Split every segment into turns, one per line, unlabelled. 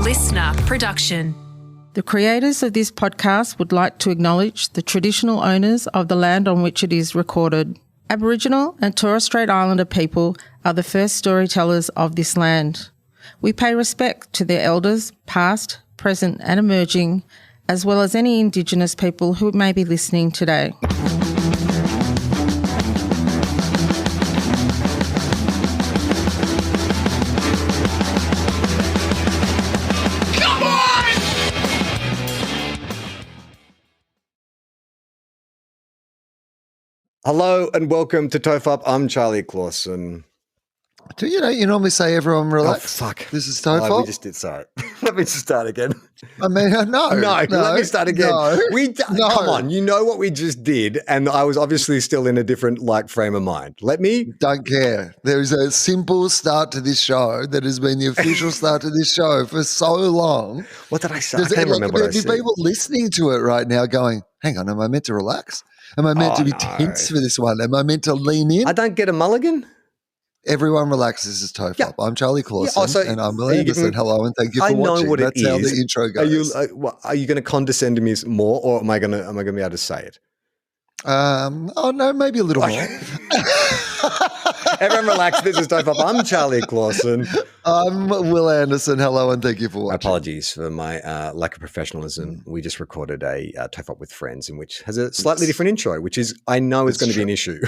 listener production.
The creators of this podcast would like to acknowledge the traditional owners of the land on which it is recorded. Aboriginal and Torres Strait Islander people are the first storytellers of this land. We pay respect to their elders, past, present and emerging, as well as any Indigenous people who may be listening today.
Hello and welcome to TOFOP. I'm Charlie Clausen.
Do you know, you normally say everyone relax?
Oh, fuck.
This is TOFOP.
Oh, we just did, sorry. Let me just start again.
I mean, no,
let me start again.
No.
Come on, you know what we just did, and I was obviously still in a different frame of mind.
Don't care. There is a simple start to this show that has been the official start to this show for so long.
What did I say? I can't remember what I said.
There's people listening to it right now going, hang on, am I meant to relax? Am I meant to be tense for this one? Am I meant to lean in?
I don't get a mulligan?
Everyone relaxes. This is TOFOP.
Yeah.
I'm Charlie Clausen, and I'm Will Anderson. Hello, and thank you for watching.
I know what
That's
it is.
how the intro goes.
Are you going to condescend to me more, or am I going to be able to say it?
No, maybe a little more.
Everyone relax. This is TOFOP. I'm Charlie Clausen.
I'm Will Anderson. Hello, and thank you for watching.
Apologies for my lack of professionalism. We just recorded a TOFOP with friends, in which has a slightly different intro, which is I know is going to be an issue.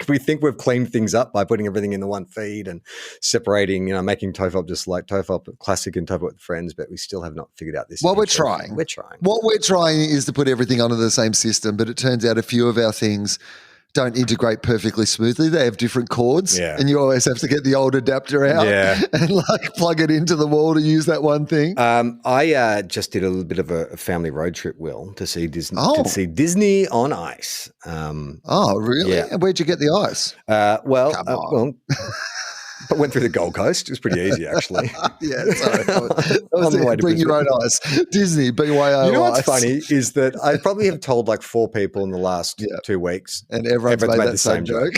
We think we've cleaned things up by putting everything in the one feed and separating, making TOFOP just like TOFOP Classic and TOFOP with friends, but we still have not figured out this.
Well, we're trying. What we're trying is to put everything onto the same system, but it turns out a few of our things don't integrate perfectly smoothly. They have different cords, and you always have to get the old adapter out and plug it into the wall to use that one thing.
I just did a little bit of a family road trip, Will, to see Disney. To see Disney on Ice.
Really?
Yeah.
And where'd you get the ice?
But went through the Gold Coast. It was pretty easy, actually.
Sorry. Bring your own ice. Disney, BYO.
You know what's funny is that I probably have told 4 people in the last 2 weeks.
And everyone's made that same joke.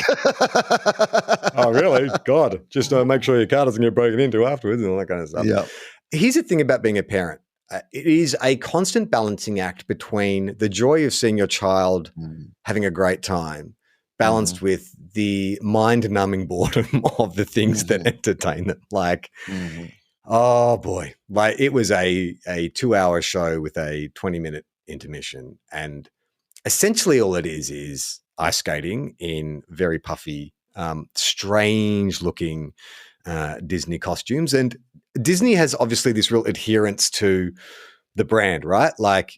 Oh, really? God. Just make sure your car doesn't get broken into afterwards and all that kind of stuff.
Yeah.
Here's the thing about being a parent. It is a constant balancing act between the joy of seeing your child having a great time balanced with the mind-numbing boredom of the things that entertain them. Oh boy, it was a 2-hour show with a 20-minute intermission, and essentially all it is ice skating in very puffy, strange-looking Disney costumes. And Disney has obviously this real adherence to the brand, right?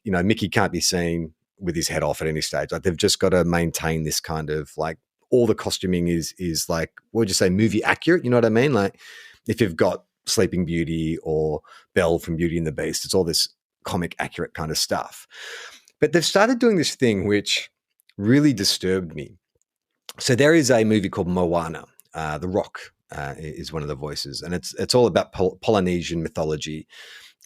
Mickey can't be seen with his head off at any stage. They've just got to maintain this kind of all the costuming is what would you say, movie accurate? You know what I mean? If you've got Sleeping Beauty or Belle from Beauty and the Beast, it's all this comic accurate kind of stuff. But they've started doing this thing which really disturbed me. So there is a movie called Moana. The Rock is one of the voices, and it's all about Polynesian mythology.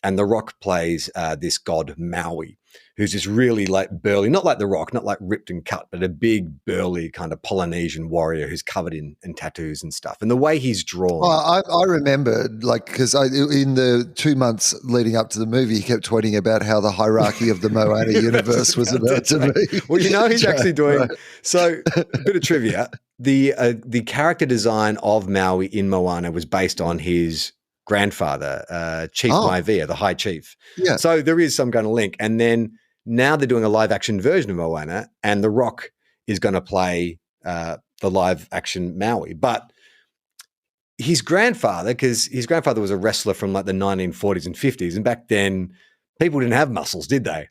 And The Rock plays this god Maui, who's this really burly, not like The Rock, not ripped and cut, but a big burly kind of Polynesian warrior who's covered in tattoos and stuff. And the way he's drawn.
Well, I remember, because in the 2 months leading up to the movie, he kept tweeting about how the hierarchy of the Moana universe was about to be.
Well, he's actually doing. Right. So, a bit of trivia: the character design of Maui in Moana was based on his grandfather, Chief Maivia, the High Chief. Yeah. So there is some kind of link. And then now they're doing a live action version of Moana, and The Rock is going to play the live action Maui. But his grandfather, because his grandfather was a wrestler from the 1940s and 50s, and back then people didn't have muscles, did they?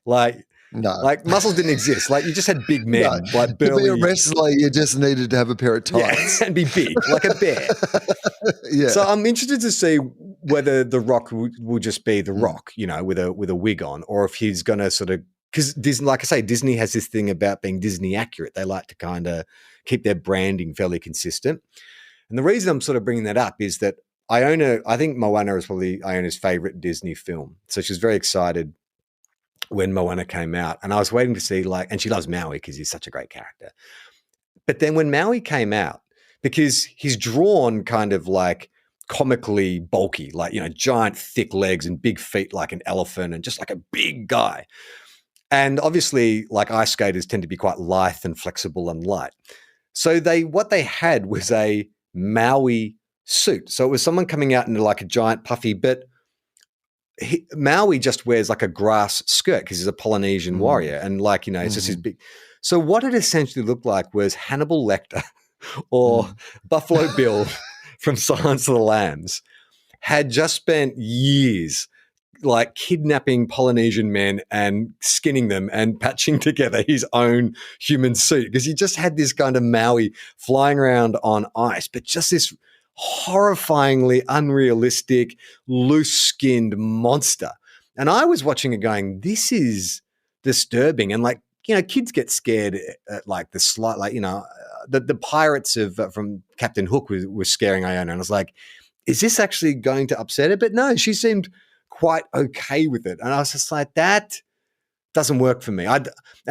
No.
Muscles didn't exist. You just had big men, burly.
To be a wrestler, you just needed to have a pair of tights.
And be big, like a bear.
Yeah.
So I'm interested to see whether The Rock will just be The Rock, with a wig on, or if he's going to sort of, because Disney, like I say, Disney has this thing about being Disney accurate. They like to kind of keep their branding fairly consistent. And the reason I'm sort of bringing that up is that I think Moana is probably Iona's favorite Disney film. So she's very excited when Moana came out, and I was waiting to see and she loves Maui because he's such a great character. But then when Maui came out, because he's drawn kind of comically bulky, like, giant thick legs and big feet like an elephant and just like a big guy. And obviously, like, ice skaters tend to be quite lithe and flexible and light. So what they had was a Maui suit. So it was someone coming out in like a giant puffy, but Maui just wears like a grass skirt because he's a Polynesian warrior. And like, it's just his big. So what it essentially looked like was Hannibal Lecter or Buffalo Bill from Silence of the Lambs had just spent years like kidnapping Polynesian men and skinning them and patching together his own human suit, because he just had this kind of Maui flying around on ice, but just this horrifyingly unrealistic, loose-skinned monster. And I was watching it going, this is disturbing. And like, kids get scared at like the slight, like, the pirates from Captain Hook was scaring Iona. And I was like, is this actually going to upset her? But no, she seemed quite okay with it. And I was just like, that doesn't work for me. And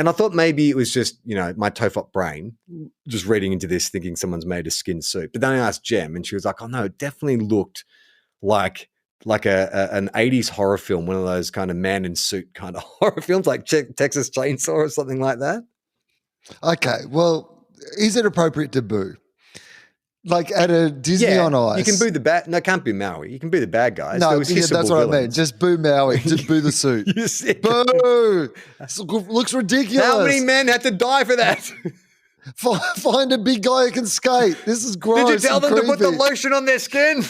I thought maybe it was just, my TOFOP brain just reading into this thinking someone's made a skin suit. But then I asked Jem and she was like, oh no, it definitely looked like an 80s horror film, one of those kind of man in suit kind of horror films like Texas Chainsaw or something like that.
Okay, well, is it appropriate to boo? Like at a Disney on Ice.
You can boo the bad. No, can't boo Maui. You can boo the bad guys.
No, that's what I mean. Just boo Maui. Just boo the suit. Boo! Looks ridiculous.
How many men had to die for that?
Find a big guy who can skate. This is gross.
Did you tell them to put the lotion on their skin?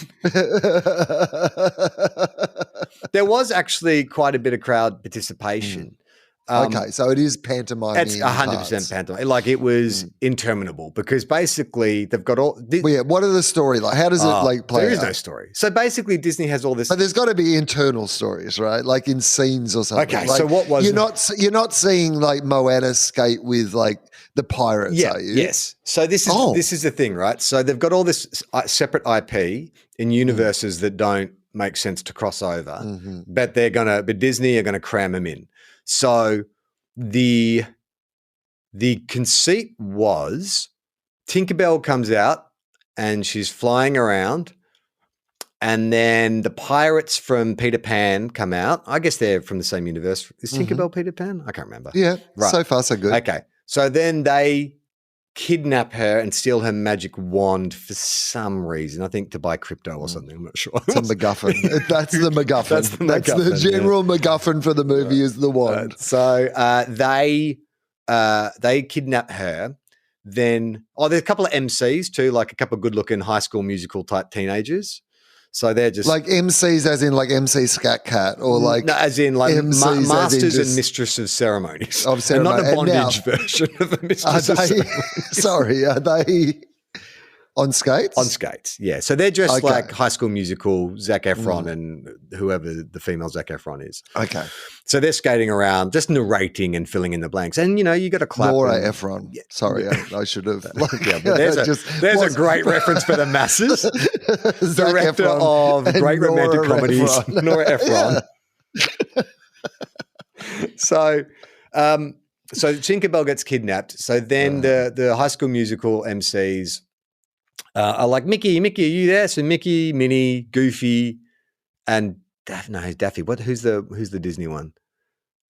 There was actually quite a bit of crowd participation.
Okay, so it is pantomime.
It's 100% pantomime. Like, it was interminable because basically they've got all.
What are the story like? How does it play?
There is
out?
no story. So basically, Disney has all this.
But there's got to be internal stories, right? Like in scenes or something.
Okay,
like,
so what was
you're not seeing like Moana skate with like the pirates, are you?
Yes. So this is the thing, right? So they've got all this separate IP in universes that don't make sense to cross over, but Disney are gonna cram them in. So the conceit was Tinkerbell comes out and she's flying around, and then the pirates from Peter Pan come out. I guess they're from the same universe. Is Tinkerbell Peter Pan? I can't remember.
Yeah,
right.
So far so good.
Okay, so then they kidnap her and steal her magic wand for some reason. I think to buy crypto or something. I'm not sure.
It's a MacGuffin. That's the MacGuffin. That's the general MacGuffin for the movie is the wand.
So they kidnap her. Then there's a couple of MCs too, like a couple of good-looking High School Musical type teenagers. So they're just
like MCs, as in like MC Scat Cat, or like
no, as in like
MCs
masters and mistress of ceremonies, and not the bondage version of a mistress of ceremonies.
Sorry, are they on skates?
On skates, yeah. So they're dressed like High School Musical Zac Efron and whoever the female Zac Efron is.
Okay.
So they're skating around, just narrating and filling in the blanks. And, you got to clap.
Laura Efron. Yeah. Sorry, I should have.
But there's a great reference for the masses. Director of great romantic comedies, Nora Ephron. Yeah. So Tinkerbell gets kidnapped. So then the High School Musical MCs are like, Mickey, are you there? So Mickey, Minnie, Goofy, and Daffy. Who's the Disney one?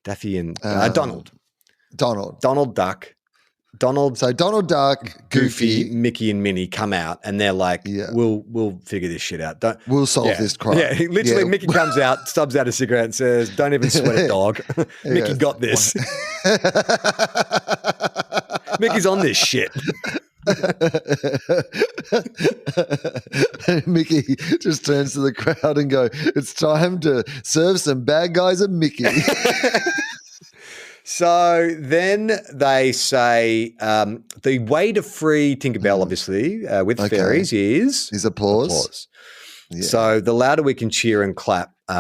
Daffy and Donald. Donald Duck.
So Donald Duck, Goofy,
Mickey, and Minnie come out, and they're like, "We'll figure this shit out.
We'll solve this crime."
Yeah, literally, Mickey comes out, stubs out a cigarette, and says, "Don't even sweat it, dog." Mickey got this. Mickey's on this shit.
Mickey just turns to the crowd and go, "It's time to serve some bad guys a Mickey."
So then they say the way to free Tinkerbell, obviously, with fairies is
applause.
Yeah. So the louder we can cheer and clap, they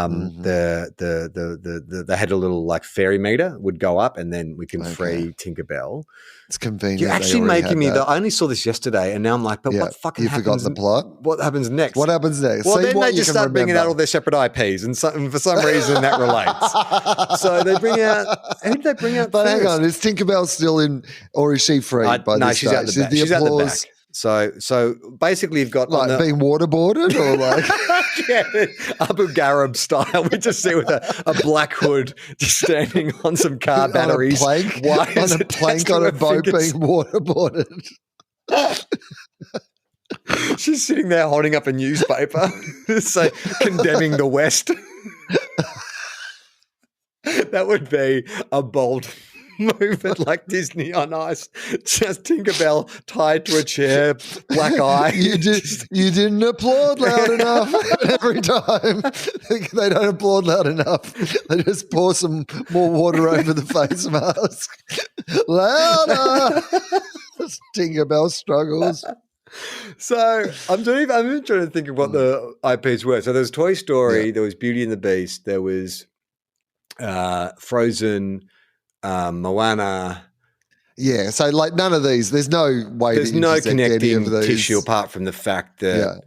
had a little like fairy meter would go up, and then we can free Tinkerbell.
It's convenient.
You're actually making me. I only saw this yesterday, and now I'm like, but what fucking happens? You forgot the plot. What happens next?
What happens next?
Well, then they just start bringing out all their separate IPs, and for some reason that relates. So they bring out. Who did they bring out?
But hang on, is Tinkerbell still in, or is she free?
No, she's out the back. She's out the back. So basically you've got
like being waterboarded or like
Abu Ghraib style. We just see with a black hood just standing on some car batteries.
On a plank on a boat being waterboarded.
She's sitting there holding up a newspaper, so condemning the West. That would be a bold movement, like Disney on Ice. Just Tinkerbell tied to a chair, black eye.
You didn't applaud loud enough every time. They don't applaud loud enough. They just pour some more water over the face mask. Louder. Tinkerbell struggles.
So I'm trying to think of what the IPs were. So there was Toy Story, there was Beauty and the Beast, there was Frozen, Moana.
Yeah, so like none of these. There's no way.
There's no connecting tissue apart from the fact that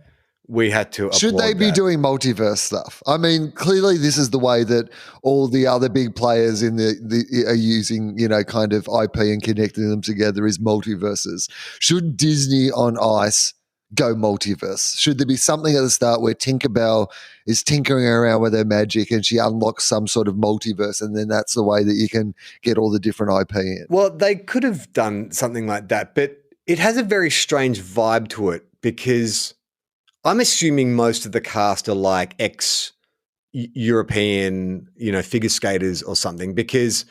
we had to.
Should they be doing multiverse stuff? I mean, clearly this is the way that all the other big players in the are using, kind of IP and connecting them together is multiverses. Should Disney on Ice go multiverse? Should there be something at the start where Tinkerbell is tinkering around with her magic and she unlocks some sort of multiverse, and then that's the way that you can get all the different IP in?
Well, they could have done something like that, but it has a very strange vibe to it because I'm assuming most of the cast are like ex-European, figure skaters or something, because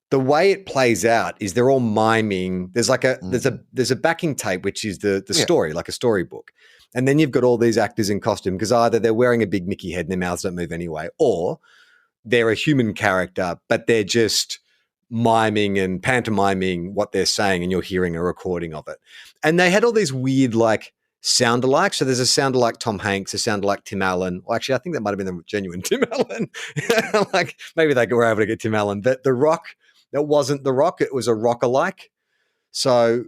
the way it plays out is they're all miming. There's like there's a backing tape, which is the story, like a storybook. And then you've got all these actors in costume because either they're wearing a big Mickey head and their mouths don't move anyway, or they're a human character, but they're just miming and pantomiming what they're saying and you're hearing a recording of it. And they had all these weird like sound-alike. So there's a sound-alike Tom Hanks, a sound-alike Tim Allen. Well, actually, I think that might have been the genuine Tim Allen. Like maybe they were able to get Tim Allen. But The Rock, that wasn't The Rock. It was a rock-alike. So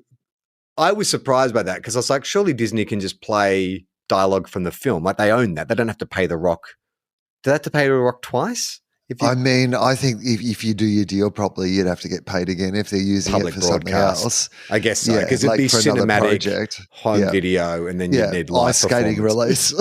I was surprised by that because I was like, surely Disney can just play dialogue from the film. Like they own that. They don't have to pay The Rock. Do they have to pay The Rock twice?
I think if you do your deal properly, you'd have to get paid again if they're using it for something else.
I guess so, because it'd be cinematic home video, and then you'd need live
ice skating release.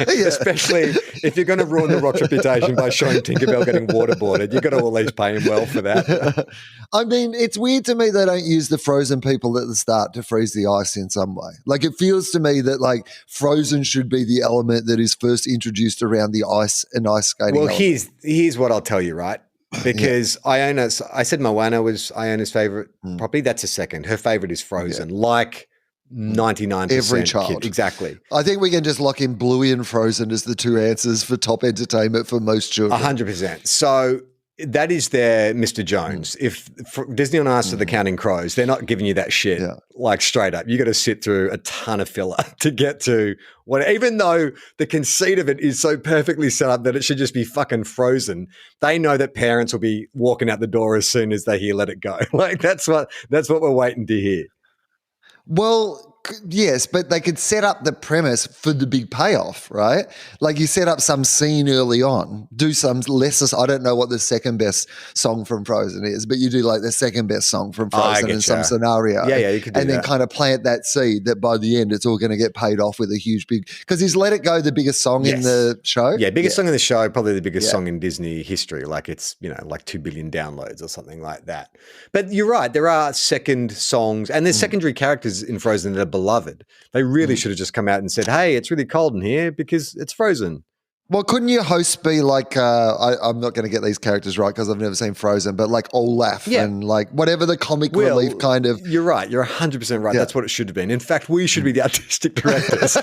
Especially if you're going to ruin The Rock's reputation by showing Tinkerbell getting waterboarded, you've got to at least pay him well for that.
I mean, it's weird to me they don't use the Frozen people at the start to freeze the ice in some way. Like it feels to me that like Frozen should be the element that is first introduced around the ice and ice skating.
Well, here's what I'll tell you, right? Because I said Moana was Iona's favorite property. That's a second. Her favorite is Frozen. Like 99%
every child.
Kid. Exactly.
I think we can just lock in Bluey and Frozen as the two answers for top entertainment for most children.
100%. So that is their Mr. Jones. If Disney on Ice are the Counting Crows, they're not giving you that shit like straight up. You got to sit through a ton of filler to get to what, even though the conceit of it is so perfectly set up that it should just be fucking Frozen. They know that parents will be walking out the door as soon as they hear Let It Go. Like that's what we're waiting to hear.
Well, yes, but they could set up the premise for the big payoff, right? Like you set up some scene early on, do some lesser, I don't know what the second best song from Frozen is, but you do like the second best song from Frozen in some scenario.
Yeah, you could do
and then kind of plant that seed that by the end it's all going to get paid off with a huge big, because is Let It Go the biggest song in the show?
Yeah, biggest song in the show, probably the biggest song in Disney history. Like it's, like 2 billion downloads or something like that. But you're right, there are second songs and there's secondary characters in Frozen that are beloved. They really should have just come out and said, hey, it's really cold in here because it's Frozen.
Well, couldn't your host be like, I'm not going to get these characters right because I've never seen Frozen, but like Olaf and like whatever the comic relief kind of.
You're right. You're 100% right. Yeah. That's what it should have been. In fact, we should be the artistic directors.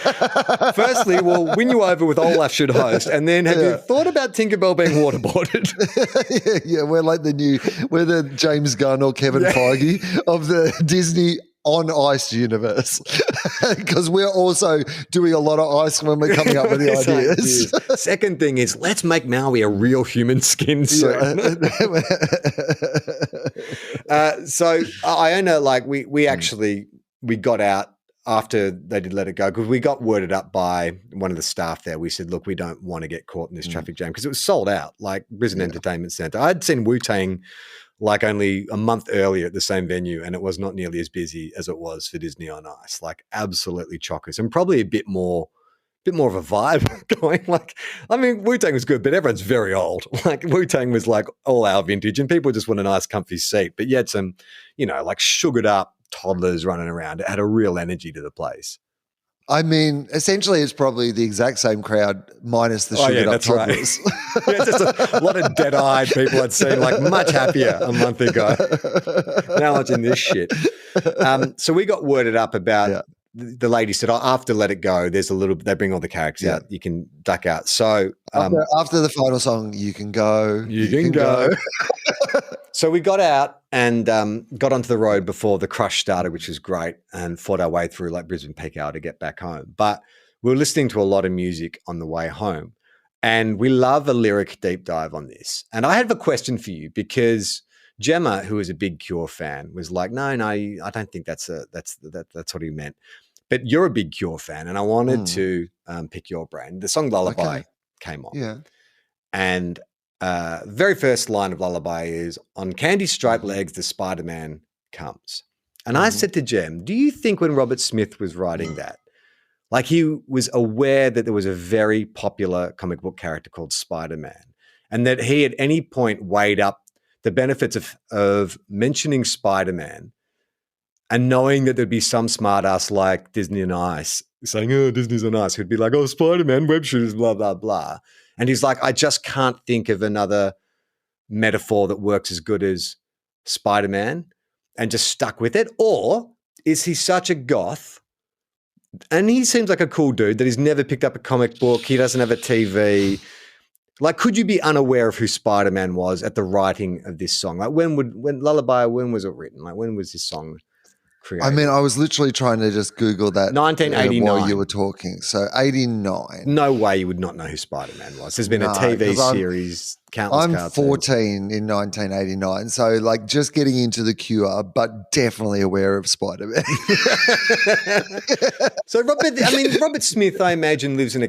Firstly, we'll win you over with Olaf should host. And then have you thought about Tinkerbell being waterboarded?
We're like we're the James Gunn or Kevin Feige of the Disney on Ice universe, because we're also doing a lot of ice when we're coming up with the ideas.
Second thing is, let's make Maui a real human skin suit. So Iona, like we actually got out after they did Let It Go because we got worded up by one of the staff there. We said, look, we don't want to get caught in this traffic jam because it was sold out, like Brisbane Entertainment Centre. I'd seen Wu-Tang like only a month earlier at the same venue, and it was not nearly as busy as it was for Disney on Ice. Like absolutely chockers, and probably a bit more of a vibe going. Like, I mean, Wu-Tang was good, but everyone's very old. Like Wu-Tang was like all our vintage, and people just want a nice comfy seat. But you had some, like sugared up toddlers running around. It had a real energy to the place.
I mean, essentially, it's probably the exact same crowd minus the sugared up toddlers.
Right. Yeah, just a lot of dead-eyed people I'd seen, like much happier a month ago. Now watching this shit. So we got worded up about the lady said, after Let It Go, there's a little. They bring all the characters out. You can duck out. So
after the final song, you can go.
You can go. So we got out and got onto the road before the crush started, which was great, and fought our way through like Brisbane peak hour to get back home. But we were listening to a lot of music on the way home, and we love a lyric deep dive on this. And I have a question for you because Gemma, who is a big Cure fan, was like, no, I don't think that's what he meant. But you're a big Cure fan, and I wanted to pick your brain. The song Lullaby came on.
Yeah.
And very first line of Lullaby is, on candy striped legs, the Spider-Man comes. And I said to Jem, do you think when Robert Smith was writing that, like he was aware that there was a very popular comic book character called Spider-Man, and that he at any point weighed up the benefits of mentioning Spider-Man and knowing that there'd be some smartass like Disney on Ice saying, oh, Disney's on Ice, who'd be like, oh, Spider-Man, web shooters, blah, blah, blah. And he's like, I just can't think of another metaphor that works as good as Spider-Man, and just stuck with it. Or is he such a goth, and he seems like a cool dude, that he's never picked up a comic book, he doesn't have a TV. Like, could you be unaware of who Spider-Man was at the writing of this song? Like, when Lullaby, when was it written? Like, when was this song created?
I mean, I was literally trying to just Google that
1989.
While you were talking. So 89.
No way you would not know who Spider-Man was. There's been a TV series, countless
I'm
cartoons.
14 in 1989. So like just getting into the Cure, but definitely aware of Spider-Man.
So Robert Smith, I imagine, lives in a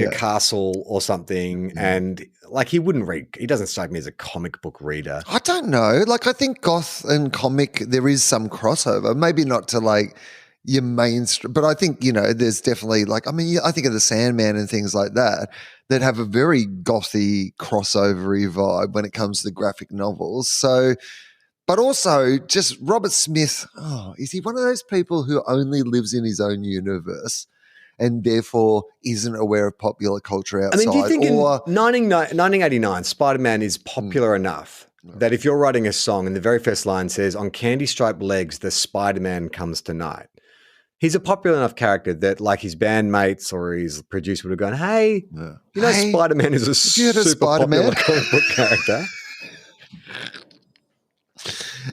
castle or something, and like he wouldn't read. He doesn't strike me as a comic book reader.
I don't know. Like I think goth and comic, there is some crossover. Maybe not to like your mainstream, but I think there's definitely like I think of the Sandman and things like that have a very gothy crossovery vibe when it comes to graphic novels. So. But also, just Robert Smith, is he one of those people who only lives in his own universe and therefore isn't aware of popular culture outside?
I mean, do you think in 1989, Spider-Man is popular enough that if you're writing a song and the very first line says, on candy-striped legs, the Spider-Man comes tonight, he's a popular enough character that like his bandmates or his producer would have gone, hey, Spider-Man is a super popular comic book character.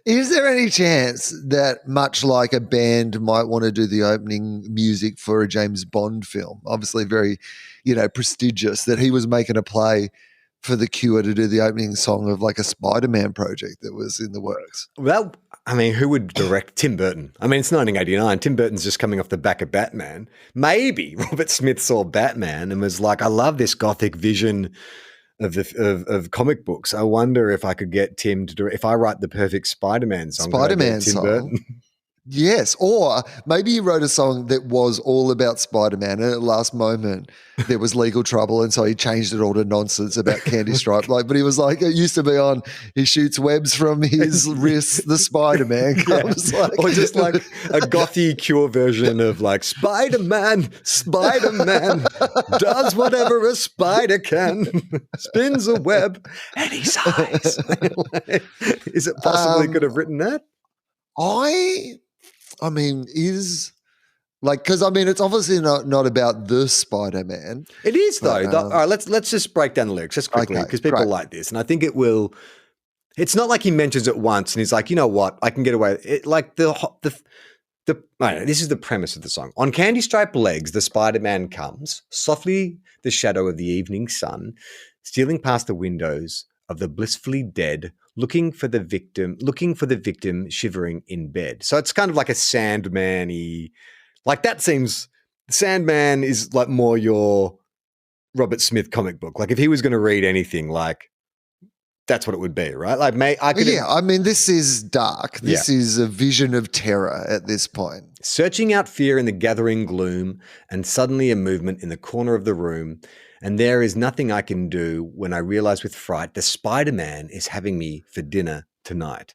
Is there any chance that much like a band might want to do the opening music for a James Bond film, obviously very, prestigious, that he was making a play for the Cure to do the opening song of like a Spider-Man project that was in the works?
Well, I mean, who would direct? Tim Burton. I mean, it's 1989. Tim Burton's just coming off the back of Batman. Maybe Robert Smith saw Batman and was like, I love this gothic vision of comic books. I wonder if I could get Tim to do it. If I write the perfect Spider-Man song, Tim Burton?
Yes, or maybe he wrote a song that was all about Spider-Man, and at the last moment there was legal trouble, and so he changed it all to nonsense about Candy Stripe. But he was like, it used to be on, he shoots webs from his wrists, the Spider-Man comes.
Yeah. Or just like a gothy Cure version of like, Spider-Man does whatever a spider can, spins a web and he sighs. Is it possible he could have written that?
I mean, because it's obviously not about the Spider-Man.
It is though. All right, let's just break down the lyrics just quickly because people like this, and I think it will. It's not like he mentions it once and he's like, you know what, I can get away. Like this is the premise of the song. On candy-striped legs, the Spider-Man comes softly, the shadow of the evening sun, stealing past the windows of the blissfully dead, looking for the victim shivering in bed. So it's kind of like a Sandman-y, like that seems, Sandman is like more your Robert Smith comic book. Like if he was going to read anything, like that's what it would be, right? Like, I could.
Yeah, I mean, this is dark. This is a vision of terror at this point.
Searching out fear in the gathering gloom, and suddenly a movement in the corner of the room, and there is nothing I can do when I realize with fright the Spider-Man is having me for dinner tonight.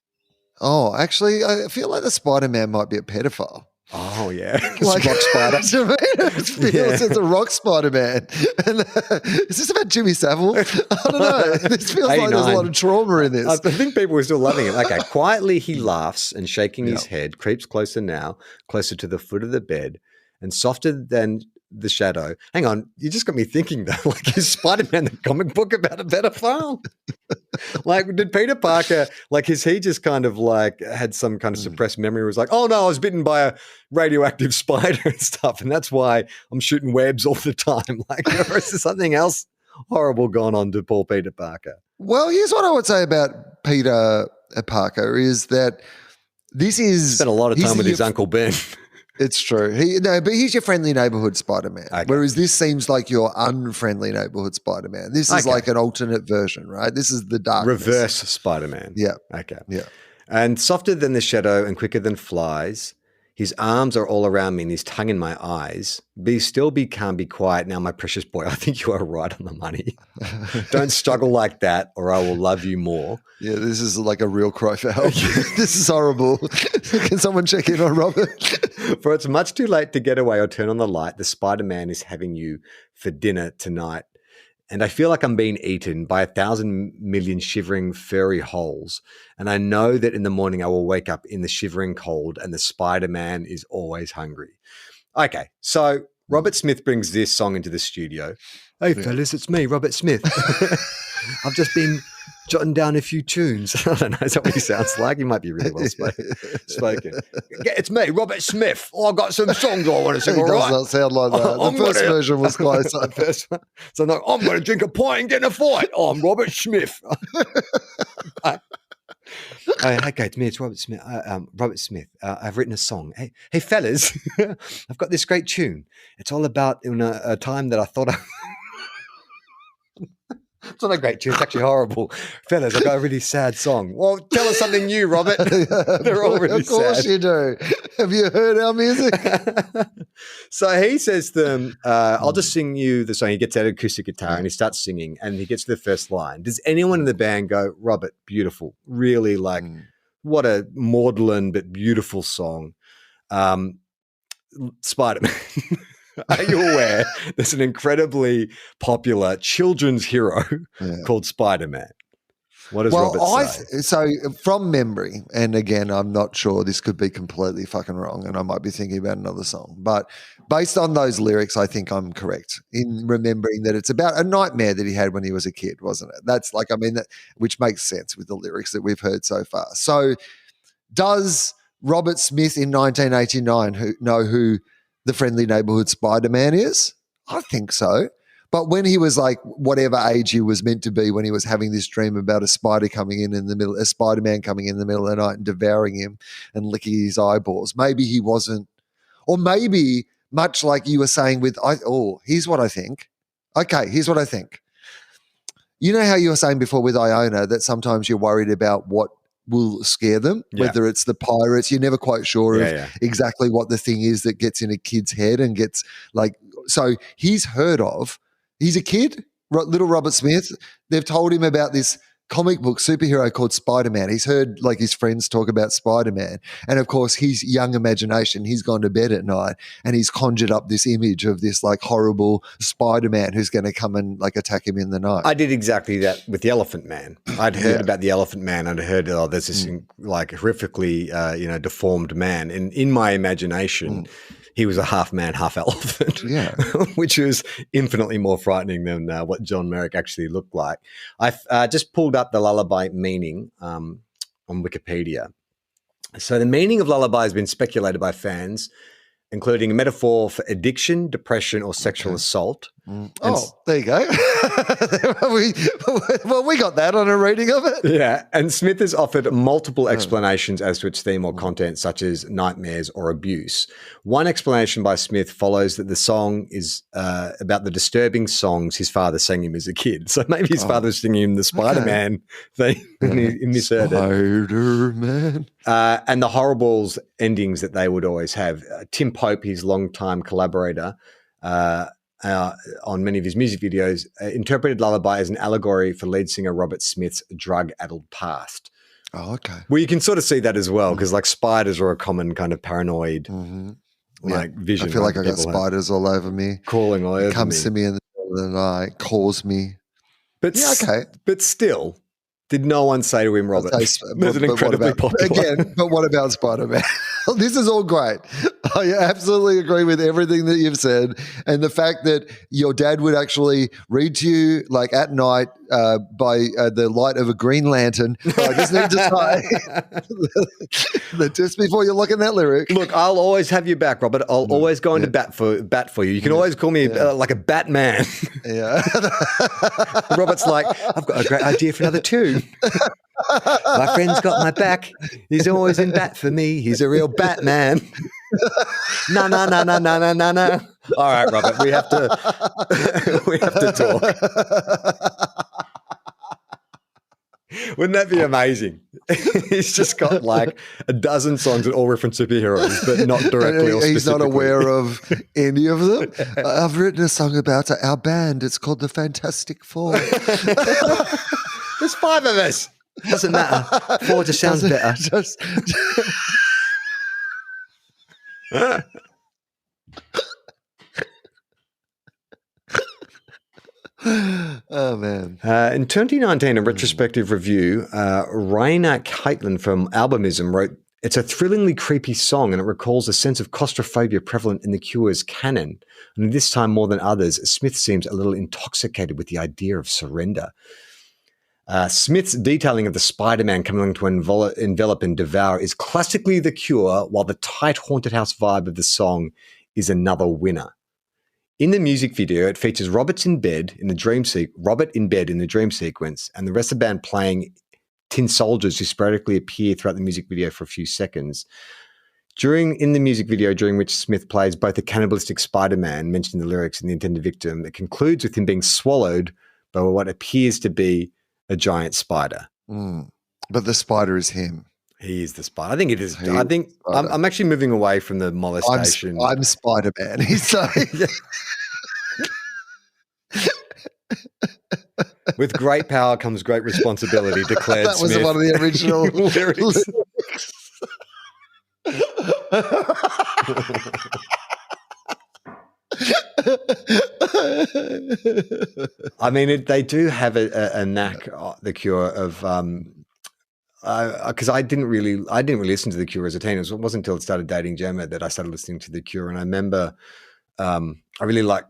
Oh, actually, I feel like the Spider-Man might be a pedophile.
Oh, yeah.
Like
rock spider.
It feels it's a rock Spider-Man. And, is this about Jimmy Savile? I don't know. This feels like there's a lot of trauma in this.
I think people were still loving it. Okay, quietly he laughs and shaking his head, creeps closer now, closer to the foot of the bed, and softer than the shadow. Hang on, you just got me thinking though, like, is Spider-Man the comic book about a pedophile? Like, did Peter Parker, like, is he just kind of like had some kind of suppressed memory? Was like, oh no, I was bitten by a radioactive spider and stuff, and that's why I'm shooting webs all the time. Like, or is there something else horrible going on to poor Peter Parker?
Well, here's what I would say about Peter Parker is that this is
spent a lot of time with his Uncle Ben.
It's true. But he's your friendly neighborhood Spider-Man. Okay. Whereas this seems like your unfriendly neighborhood Spider-Man. This is like an alternate version, right? This is the darkness.
Reverse Spider-Man.
Yeah.
Okay.
Yeah.
And softer than the shadow and quicker than flies, his arms are all around me and his tongue in my eyes. Be still, be calm, be quiet. Now, my precious boy, I think you are right on the money. Don't struggle like that or I will love you more.
Yeah, this is like a real cry for help. This is horrible. Can someone check in on Robert?
For it's much too late to get away or turn on the light. The Spider-Man is having you for dinner tonight. And I feel like I'm being eaten by 1,000 million shivering furry holes. And I know that in the morning I will wake up in the shivering cold and the Spider-Man is always hungry. Okay, so Robert Smith brings this song into the studio. Hey, fellas, it's me, Robert Smith. I've just been jotting down a few tunes. I don't know, is that what he sounds like? He might be really well spoken. It's me, Robert Smith. Oh, I've got some songs I want to sing, all right?
It does not sound like that. The first version was closer.
So I'm going to drink a pint and get in a fight. Oh, I'm Robert Smith. Okay, it's me. It's Robert Smith. Robert Smith. I've written a song. Hey, fellas, I've got this great tune. It's all about in a time that I thought It's not a great tune. It's actually horrible. Fellas, I've got a really sad song. Well, tell us something new, Robert. They're all really sad.
Of course you do. Have you heard our music?
So he says to them, I'll just sing you the song. He gets out an acoustic guitar and he starts singing and he gets to the first line. Does anyone in the band go, Robert, beautiful, really like what a maudlin but beautiful song. Spider-Man. Are you aware there's an incredibly popular children's hero called Spider-Man? What does Robert say?
So from memory, and again, I'm not sure, this could be completely fucking wrong and I might be thinking about another song, but based on those lyrics, I think I'm correct in remembering that it's about a nightmare that he had when he was a kid, wasn't it? That's like, I mean, which makes sense with the lyrics that we've heard so far. So does Robert Smith in 1989 know who the friendly neighborhood Spider-Man is? I think so. But when he was like whatever age he was meant to be when he was having this dream about a Spider-Man coming in the middle of the night and devouring him and licking his eyeballs, maybe he wasn't, or maybe much like you were saying with, here's what I think. Okay, here's what I think. You know how you were saying before with Iona that sometimes you're worried about what will scare them, whether it's the pirates. You're never quite sure of exactly what the thing is that gets in a kid's head and gets like, so he's a kid, little Robert Smith. They've told him about this comic book superhero called Spider-Man. He's heard like his friends talk about Spider-Man. And of course, his young imagination, he's gone to bed at night and he's conjured up this image of this like horrible Spider-Man who's going to come and like attack him in the night.
I did exactly that with the Elephant Man. I'd heard about the Elephant Man. I'd heard, there's this like horrifically, deformed man. And in my imagination, he was a half man, half elephant, which was infinitely more frightening than what John Merrick actually looked like. I just pulled up the Lullaby meaning on Wikipedia. So the meaning of Lullaby has been speculated by fans, including a metaphor for addiction, depression, or sexual assault.
There you go. we got that on a reading of it.
Yeah, and Smith has offered multiple explanations as to its theme or content, such as nightmares or abuse. One explanation by Smith follows that the song is about the disturbing songs his father sang him as a kid. So maybe his father was singing him the Spider-Man thing and he misheard it.
Spider-Man.
And the horribles endings that they would always have. Tim Pope, his longtime collaborator, on many of his music videos, interpreted Lullaby as an allegory for lead singer Robert Smith's drug-addled past.
Oh, okay.
Well, you can sort of see that as well, because like spiders are a common kind of paranoid vision.
I feel like I got spiders all over me.
Crawling all over me.
Comes to me in the middle of the night, calls me.
But But still, did no one say to him, Robert? There's an incredibly popular.
Again, but what about Spider-Man? This is all great. I absolutely agree with everything that you've said. And the fact that your dad would actually read to you like at night by the light of a green lantern. I just need to say that just before you look at that lyric.
Look, I'll always have you back, Robert. I'll always go into bat for you. You can always call me like a Batman.
Yeah.
Robert's like, I've got a great idea for another tune. My friend's got my back. He's always in bat for me. He's a real Batman. No. All right, Robert, we have to talk. Wouldn't that be amazing? He's just got like a dozen songs that all reference superheroes, but not directly or specifically.
He's not aware of any of them. I've written a song about our band. It's called the Fantastic Four.
There's 5 of us. Doesn't matter. 4 just sounds better.
Oh, man.
In 2019, a retrospective review, Raina Caitlin from Albumism wrote, "It's a thrillingly creepy song and it recalls a sense of claustrophobia prevalent in The Cure's canon. And this time more than others, Smith seems a little intoxicated with the idea of surrender." Smith's detailing of the Spider-Man coming to envelop and devour is classically The Cure, while the tight haunted house vibe of the song is another winner. In the music video, it features Robert in bed in the dream sequence, and the rest of the band playing tin soldiers who sporadically appear throughout the music video for a few seconds. In the music video, during which Smith plays both the cannibalistic Spider-Man mentioned in the lyrics and the intended victim, it concludes with him being swallowed by what appears to be a giant spider.
But the spider is him.
He is the spider. I think it is. I'm actually moving away from the molestation.
I'm Spider-Man, he's saying.
With great power comes great responsibility, declared Smith.
That was one of the original lyrics.
I mean, they do have a knack, The Cure, of because I didn't really listen to The Cure as a teen. It wasn't until I started dating Gemma that I started listening to The Cure, and I remember I really like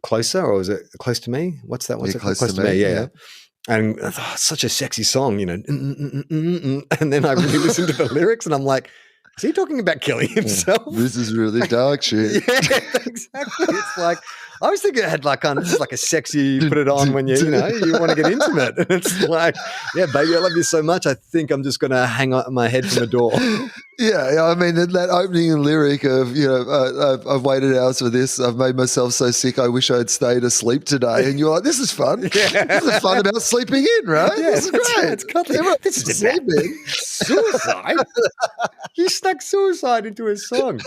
Closer, or was it Close to Me? What's that one?
Close to Me, yeah.
And such a sexy song, you know. And then I really listened to the lyrics, and I'm like, is he talking about killing himself?
This is really dark shit.
Yeah, exactly. It's like, I was thinking it had like, this is like a sexy, put it on when you want to get intimate. And it's like, yeah, baby, I love you so much. I think I'm just going to hang on my head from the door.
Yeah, I mean, that opening lyric of, I've waited hours for this. I've made myself so sick. I wish I'd stayed asleep today. And you're like, this is fun. Yeah. This is fun about sleeping in, right? Yeah, this is great.
It's this is sleeping. Suicide? He stuck suicide into his song.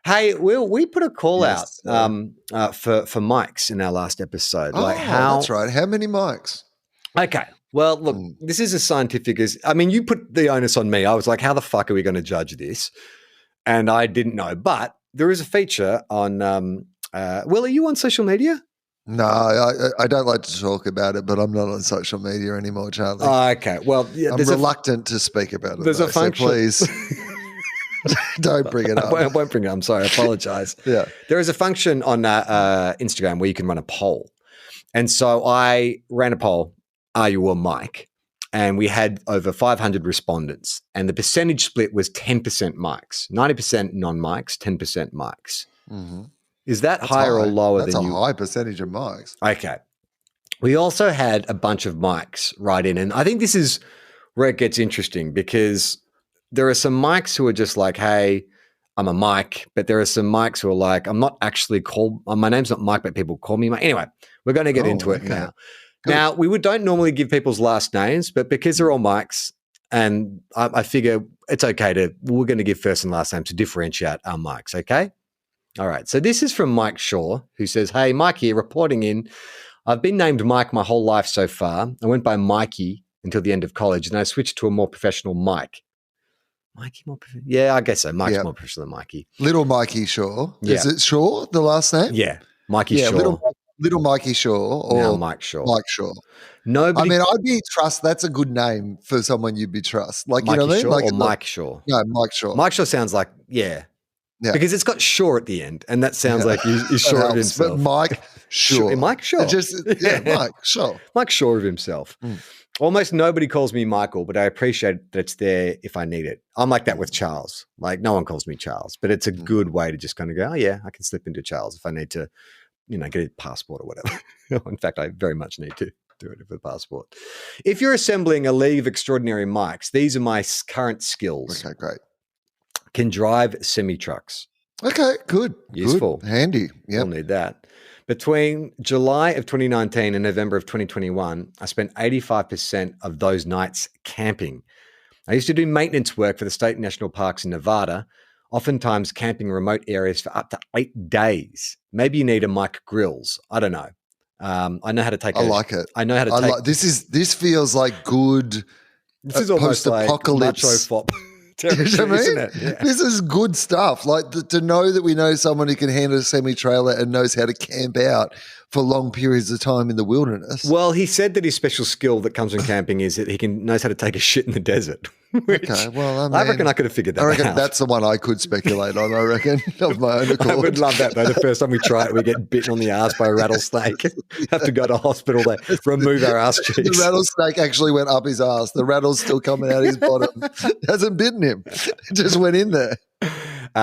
Hey, Will, we put a call out for mics in our last episode.
That's right. How many mics?
Okay. Well, look, this is as scientific as, I mean, you put the onus on me. I was like, how the fuck are we going to judge this? And I didn't know. But there is a feature on, Will, are you on social media?
No, I don't like to talk about it, but I'm not on social media anymore, Charlie.
Oh, okay. Well, yeah,
I'm reluctant to speak about it.
There's a function.
So please. Don't bring it up.
I won't bring it up. I'm sorry. I apologize.
Yeah.
There is a function on Instagram where you can run a poll. And so I ran a poll, are you a mic? and we had over 500 respondents, and the percentage split was 10% mics, 90% non-mics, 10% mics.
Mm-hmm.
Is that higher or lower than you?
That's a high percentage of mics.
Okay. We also had a bunch of mics right in, and I think this is where it gets interesting because there are some mics who are just like, hey, I'm a Mike, but there are some mics who are like, I'm not actually called, my name's not Mike, but people call me Mike. Anyway, we're going to get into it now. Good. Now, we don't normally give people's last names, but because they're all Mikes, and I figure it's okay we're going to give first and last names to differentiate our Mikes, okay? All right, so this is from Mike Shaw, who says, hey, Mike here, reporting in. I've been named Mike my whole life so far. I went by Mikey until the end of college, and I switched to a more professional Mike. Mikey more professional? Yeah, I guess so. Mike's more professional than Mikey.
Little Mikey Shaw. Yeah. Is it Shaw, the last name?
Yeah, Mikey Shaw.
Little Mikey Shaw or
now Mike Shaw.
Mike Shaw.
Nobody.
I mean, I'd be trust. That's a good name for someone you'd be trust. Like,
Mikey
you know what I mean?
Shaw
Like,
or Mike Shaw?
No, Mike Shaw.
Mike Shaw sounds like, yeah. Because it's got Shaw at the end, and that sounds like he's sure of himself.
But Mike Shaw.
Mike Shaw.
Mike Shaw.
Mike Shaw of himself. Mm. Almost nobody calls me Michael, but I appreciate that it's there if I need it. I'm like that with Charles. Like, no one calls me Charles, but it's a good way to just kind of go, oh, yeah, I can slip into Charles if I need to, get a passport or whatever. In fact, I very much need to do it for the passport. If you're assembling a league of extraordinary mics, these are my current skills.
Okay, great.
Can drive semi-trucks.
Okay, good.
Useful.
Good. Handy. Yeah.
We'll need that. Between July of 2019 and November of 2021, I spent 85% of those nights camping. I used to do maintenance work for the state national parks in Nevada, oftentimes camping remote areas for up to 8 days. Maybe you need a mic grills. I don't know. I know how to take
I like it.
I know how to take
this feels like good
this is almost
post-apocalypse.
Like TOFOP. Territory, isn't it? Yeah.
This is good stuff. Like to know that we know someone who can handle a semi-trailer and knows how to camp out for long periods of time in the wilderness.
Well, he said that his special skill that comes from camping is that he knows how to take a shit in the desert.
Okay, well, I
reckon I could have figured that out.
I reckon that's the one I could speculate on, I reckon, of my own accord.
I would love that, though. The first time we try it, we get bitten on the ass by a rattlesnake. Have to go to hospital to remove our ass cheeks.
The rattlesnake actually went up his ass. The rattle's still coming out his bottom. It hasn't bitten him. It just went in there.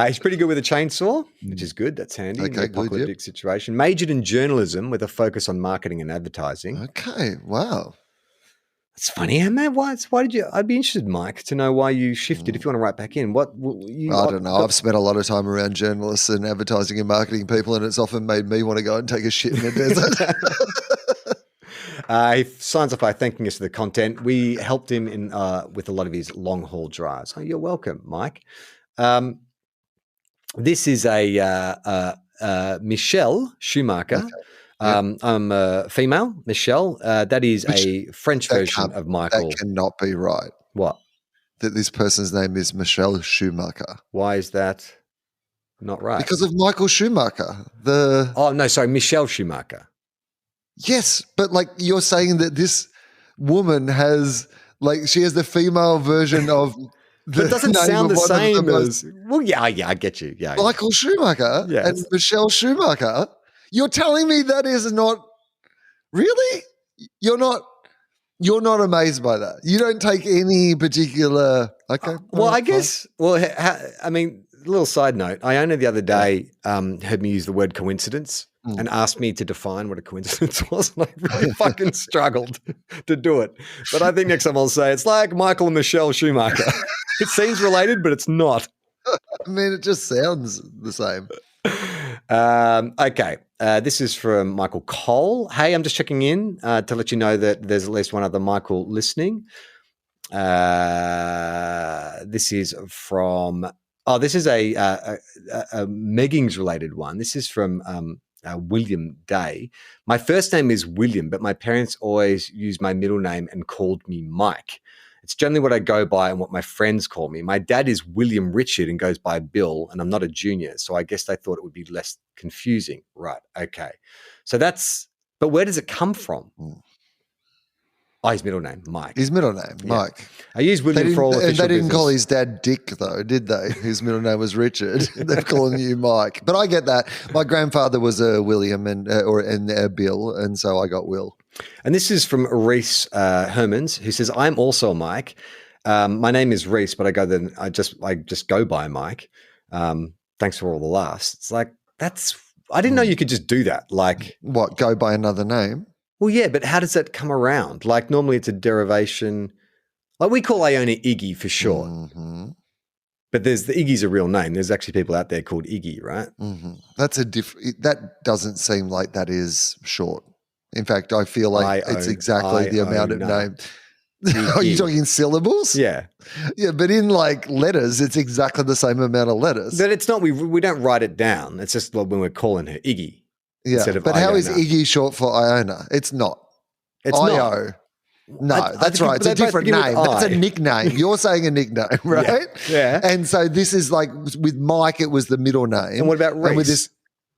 He's pretty good with a chainsaw, which is good. That's handy.
Okay,
apocalyptic situation. Majored in journalism with a focus on marketing and advertising.
Okay, wow.
It's funny, man. Why did you? I'd be interested, Mike, to know why you shifted. If you want to write back in, I
don't know. I've spent a lot of time around journalists and advertising and marketing people, and it's often made me want to go and take a shit in the desert.
He signs off by thanking us for the content. We helped him in with a lot of his long haul drives. Oh, you're welcome, Mike. This is a Michelle Schumacher. Okay. I'm a female, Michelle. That is a French version of Michael.
That cannot be right.
What?
That this person's name is Michelle Schumacher.
Why is that not right?
Because of Michael Schumacher.
Michelle Schumacher.
Yes, but like you're saying that this woman has, like, she has the female version of.
It doesn't sound the same as. Well, yeah, I get you. Yeah,
Michael Schumacher and Michelle Schumacher. You're telling me that is not really? You're not amazed by that. You don't take any particular. Okay.
I guess. Well, I mean, a little side note. Iona the other day heard me use the word coincidence and asked me to define what a coincidence was, and I really fucking struggled to do it. But I think next time I'll say it's like Michael and Michelle Schumacher. It seems related, but it's not.
I mean, it just sounds the same.
Okay. This is from Michael Cole. Hey, I'm just checking in to let you know that there's at least one other Michael listening. This is from. Oh, this is a Meggings related one. This is from William Day. My first name is William, but my parents always used my middle name and called me Mike. It's generally what I go by and what my friends call me. My dad is William Richard and goes by Bill, and I'm not a junior, so I guess they thought it would be less confusing. Right, okay. So but where does it come from? Oh, his middle name, Mike.
His middle name, Mike.
I use William for all official
business. They didn't call his dad Dick, though, did they? His middle name was Richard. They're calling you Mike. But I get that. My grandfather was a William and Bill, and so I got Will.
And this is from Reese Hermans, who says, I'm also a Mike. My name is Reese, but I just go by Mike. Thanks for all the laughs. It's like, I didn't know you could just do that. Like,
what, go by another name?
Well, yeah, but how does that come around? Like, normally it's a derivation. Like, we call Iona Iggy for short.
Mm-hmm.
But Iggy's a real name. There's actually people out there called Iggy, right?
Mm-hmm. That doesn't seem like that is short. In fact, I feel like it's exactly the amount of name. Are you talking syllables?
Yeah.
Yeah, but in like letters, it's exactly the same amount of letters.
But it's not, we don't write it down. It's just when we're calling her Iggy.
Yeah, but how is Iggy short for Iona? It's not.
It's
I-O. No, that's right. It's a different name. That's a nickname. You're saying a nickname, right?
Yeah.
And so this is like with Mike, it was the middle name.
And what about Reese?
And with this,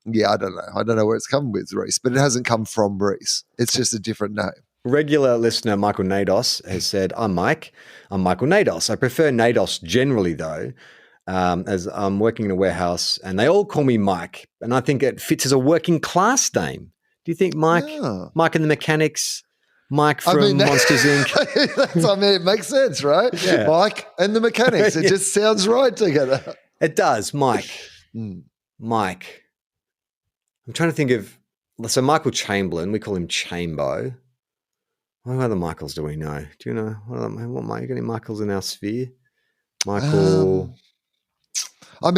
I don't know. I don't know where it's come with Reese, but it hasn't come from Reese. It's just a different name.
Regular listener Michael Nados has said, I'm Mike. I'm Michael Nados. I prefer Nados generally, though, as I'm working in a warehouse and they all call me Mike. And I think it fits as a working class name. Do you think Mike and the Mechanics, Mike from Monsters, Inc.?
It makes sense, right?
Yeah.
Mike and the Mechanics. It just sounds right together.
It does, Mike. Mike. I'm trying to think of, so Michael Chamberlain, we call him Chambo. What other Michaels do we know? Do you know? What you got any Michaels in our sphere? Michael.
Are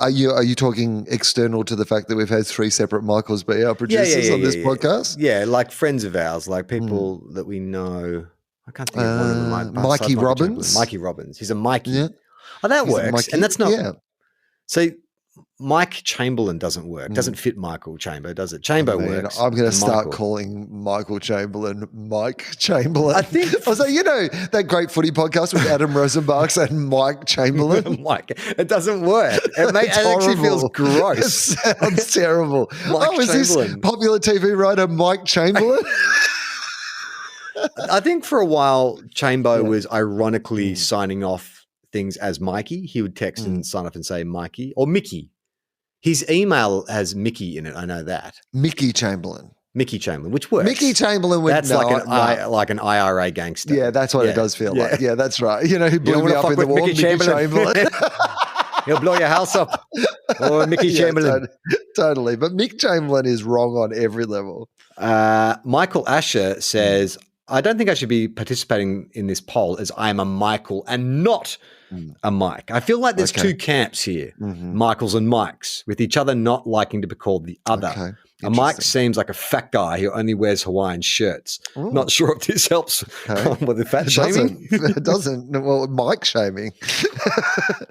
you talking external to the fact that we've had 3 separate Michaels be our producers on this podcast?
Yeah, like friends of ours, like people that we know. I can't think of one of them.
Mikey Robbins.
Mikey Robbins. He's a Mikey.
Yeah.
Oh, that works. And that's not.
Yeah.
So Mike Chamberlain doesn't work. Doesn't fit Michael Chamber, does it? Chamber works.
I'm going to start calling Michael Chamberlain Mike Chamberlain.
I think.
So, that great footy podcast with Adam Rosenbachs and Mike Chamberlain.
Mike. It doesn't work. It actually feels gross.
It sounds terrible. Is this popular TV writer Mike Chamberlain?
I think for a while, Chambo was ironically signing off things as Mikey. He would text and sign up and say Mikey or Mickey. His email has Mickey in it. I know that.
Mickey Chamberlain,
which works.
Mickey Chamberlain.
That's like an IRA gangster.
Yeah, that's what it does feel like. Yeah, that's right. You know who blew me up in the war? Mickey Chamberlain.
He'll blow your house up. Or Mickey Chamberlain.
Totally. But Mick Chamberlain is wrong on every level.
Michael Asher says, I don't think I should be participating in this poll as I am a Michael and not a Mike. I feel like there's 2 camps here, Michaels and Mikes, with each other not liking to be called the other. Okay. A Mike seems like a fat guy who only wears Hawaiian shirts. Ooh. Not sure if this helps with the fat shaming.
It doesn't. Well, Mike shaming.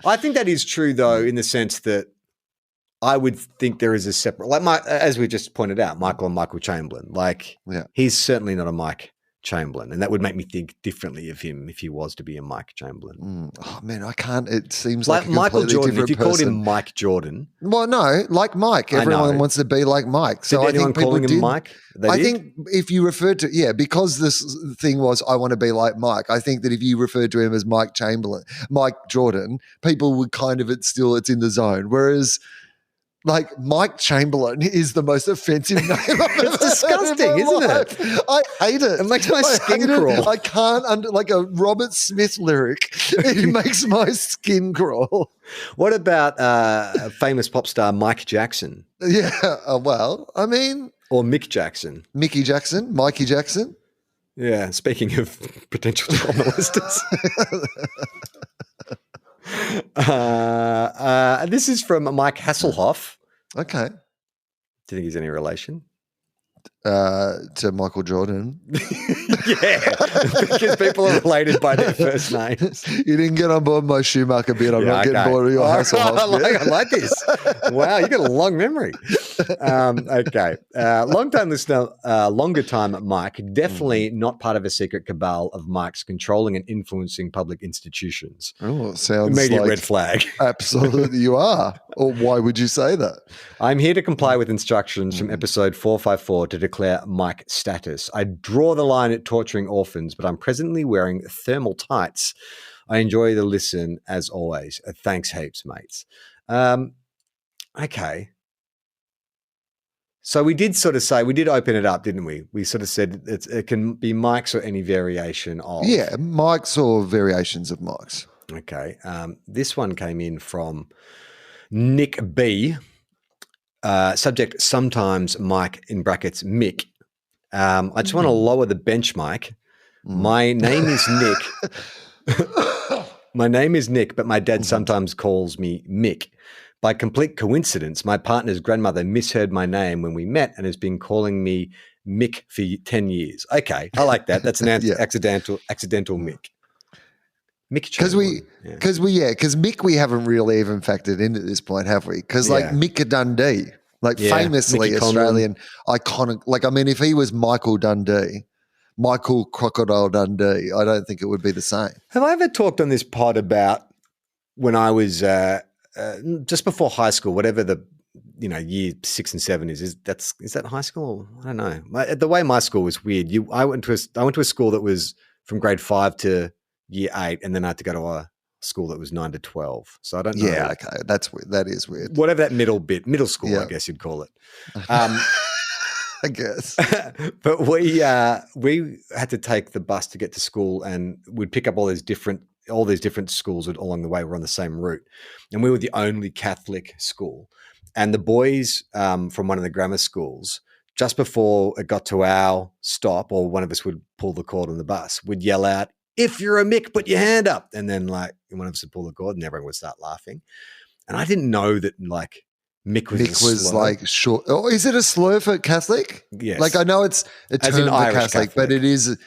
I think that is true, though, in the sense that I would think there is a separate, as we just pointed out, Michael and Michael Chamberlain. He's certainly not a Mike Chamberlain, and that would make me think differently of him if he was to be a Mike Chamberlain.
Oh man, I can't. It seems like a
Michael Jordan. If you
person.
called him Mike Jordan,
well, no, like Mike. Everyone wants to be like Mike. So
I think
calling
him Mike.
I think if you referred to because this thing was I want to be like Mike. I think that if you referred to him as Mike Chamberlain, Mike Jordan, people would kind of it's in the zone. Whereas. Like Mike Chamberlain is the most offensive name I've ever
It's disgusting, isn't it?
I hate it.
It makes my skin crawl.
I can't like a Robert Smith lyric. It makes my skin crawl.
What about famous pop star Mike Jackson?
Yeah, well, I mean,
or Mick Jackson,
Mickey Jackson, Mikey Jackson.
Yeah, speaking of potential child molesters. This is from Mike Hasselhoff.
Okay.
Do you think he's any relation?
To Michael Jordan.
Yeah, because people are related by their first names.
You didn't get on board my Schumacher bit. I'm not getting bored of your Hasselhoff bit.
I like this. Wow, you got a long memory. Okay. Long-time listener, longer time Mike, definitely not part of a secret cabal of Mike's controlling and influencing public institutions.
Oh, it sounds
immediate
like
red flag.
Absolutely you are. Or why would you say that?
I'm here to comply with instructions from episode 454 to declare Mike status. I draw the line at torturing orphans, but I'm presently wearing thermal tights. I enjoy the listen as always. Thanks heaps, mates. Okay. So we did sort of say, we did open it up, didn't we? We sort of said it can be Mike's or any variation of.
Yeah, Mike's or variations of Mike's.
Okay. This one came in from Nick B. Subject, sometimes Mike, in brackets, Mick. I just want to lower the bench, Mike. My name is Nick. My name is Nick, but my dad sometimes calls me Mick. By complete coincidence, my partner's grandmother misheard my name when we met and has been calling me Mick for 10 years. Okay, I like that. That's an accidental Mick. Mick
because Mick we haven't really even factored in at this point, have we? Because like Mick Dundee, like famously Mickey Australian iconic. Like I mean, if he was Michael Dundee, Michael Crocodile Dundee, I don't think it would be the same.
Have I ever talked on this pod about when I was just before high school, whatever the year 6 and 7 is that high school? I don't know. The way my school was weird. I went to a school that was from grade 5 to year 8, and then I had to go to a school that was 9 to 12. So I don't know.
Yeah, okay, that's weird. That is weird.
Whatever that middle school, I guess you'd call it.
I guess.
But we had to take the bus to get to school, and we'd pick up all these different schools along the way. We're on the same route, and we were the only Catholic school. And the boys from one of the grammar schools, just before it got to our stop, or one of us would pull the cord on the bus, would yell out, "If you're a Mick, put your hand up." And then like one of us would pull the cord and everyone would start laughing. And I didn't know that like Mick was
like short. Oh, is it a slur for Catholic?
Yes.
Like I know it's a term for Catholic, but it is a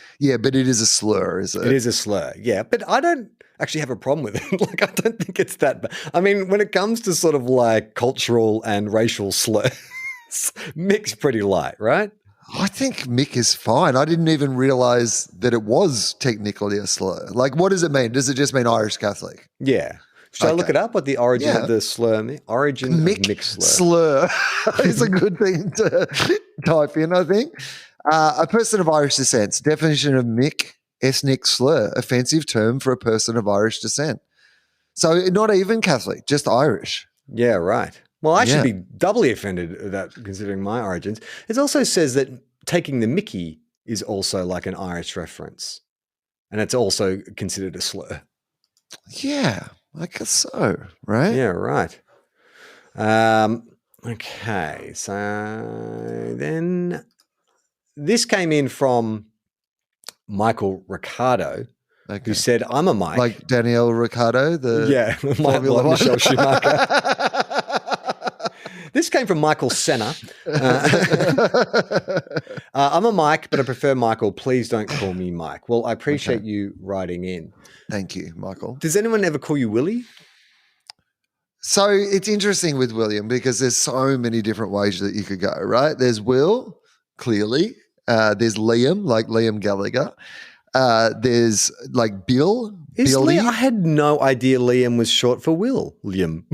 slur, is it?
It is a slur, yeah. But I don't actually have a problem with it. Like I don't think it's that bad. I mean, when it comes to sort of like cultural and racial slurs, Mick's pretty light, right?
I think Mick is fine. I didn't even realize that it was technically a slur. Like, what does it mean? Does it just mean Irish Catholic?
Yeah. Should I look it up? What the origin of the slur? Origin of Mick slur.
Is a good thing to type in, I think. A person of Irish descent. Definition of Mick, ethnic slur. Offensive term for a person of Irish descent. So not even Catholic, just Irish.
Yeah, right. Well, I should be doubly offended at that considering my origins. It also says that taking the mickey is also like an Irish reference, and it's also considered a slur.
Yeah, I guess so, right?
Yeah, right. Okay, so then this came in from Michael Ricardo, who said, "I'm a Mike."
Like Daniel Ricciardo,
Michelle Schumacher. This came from Michael Senna. I'm a Mike, but I prefer Michael. Please don't call me Mike. Well, I appreciate you writing in.
Thank you, Michael.
Does anyone ever call you Willie?
So it's interesting with William because there's so many different ways that you could go, right? There's Will, clearly. There's Liam, like Liam Gallagher. There's like Bill.
I had no idea Liam was short for William.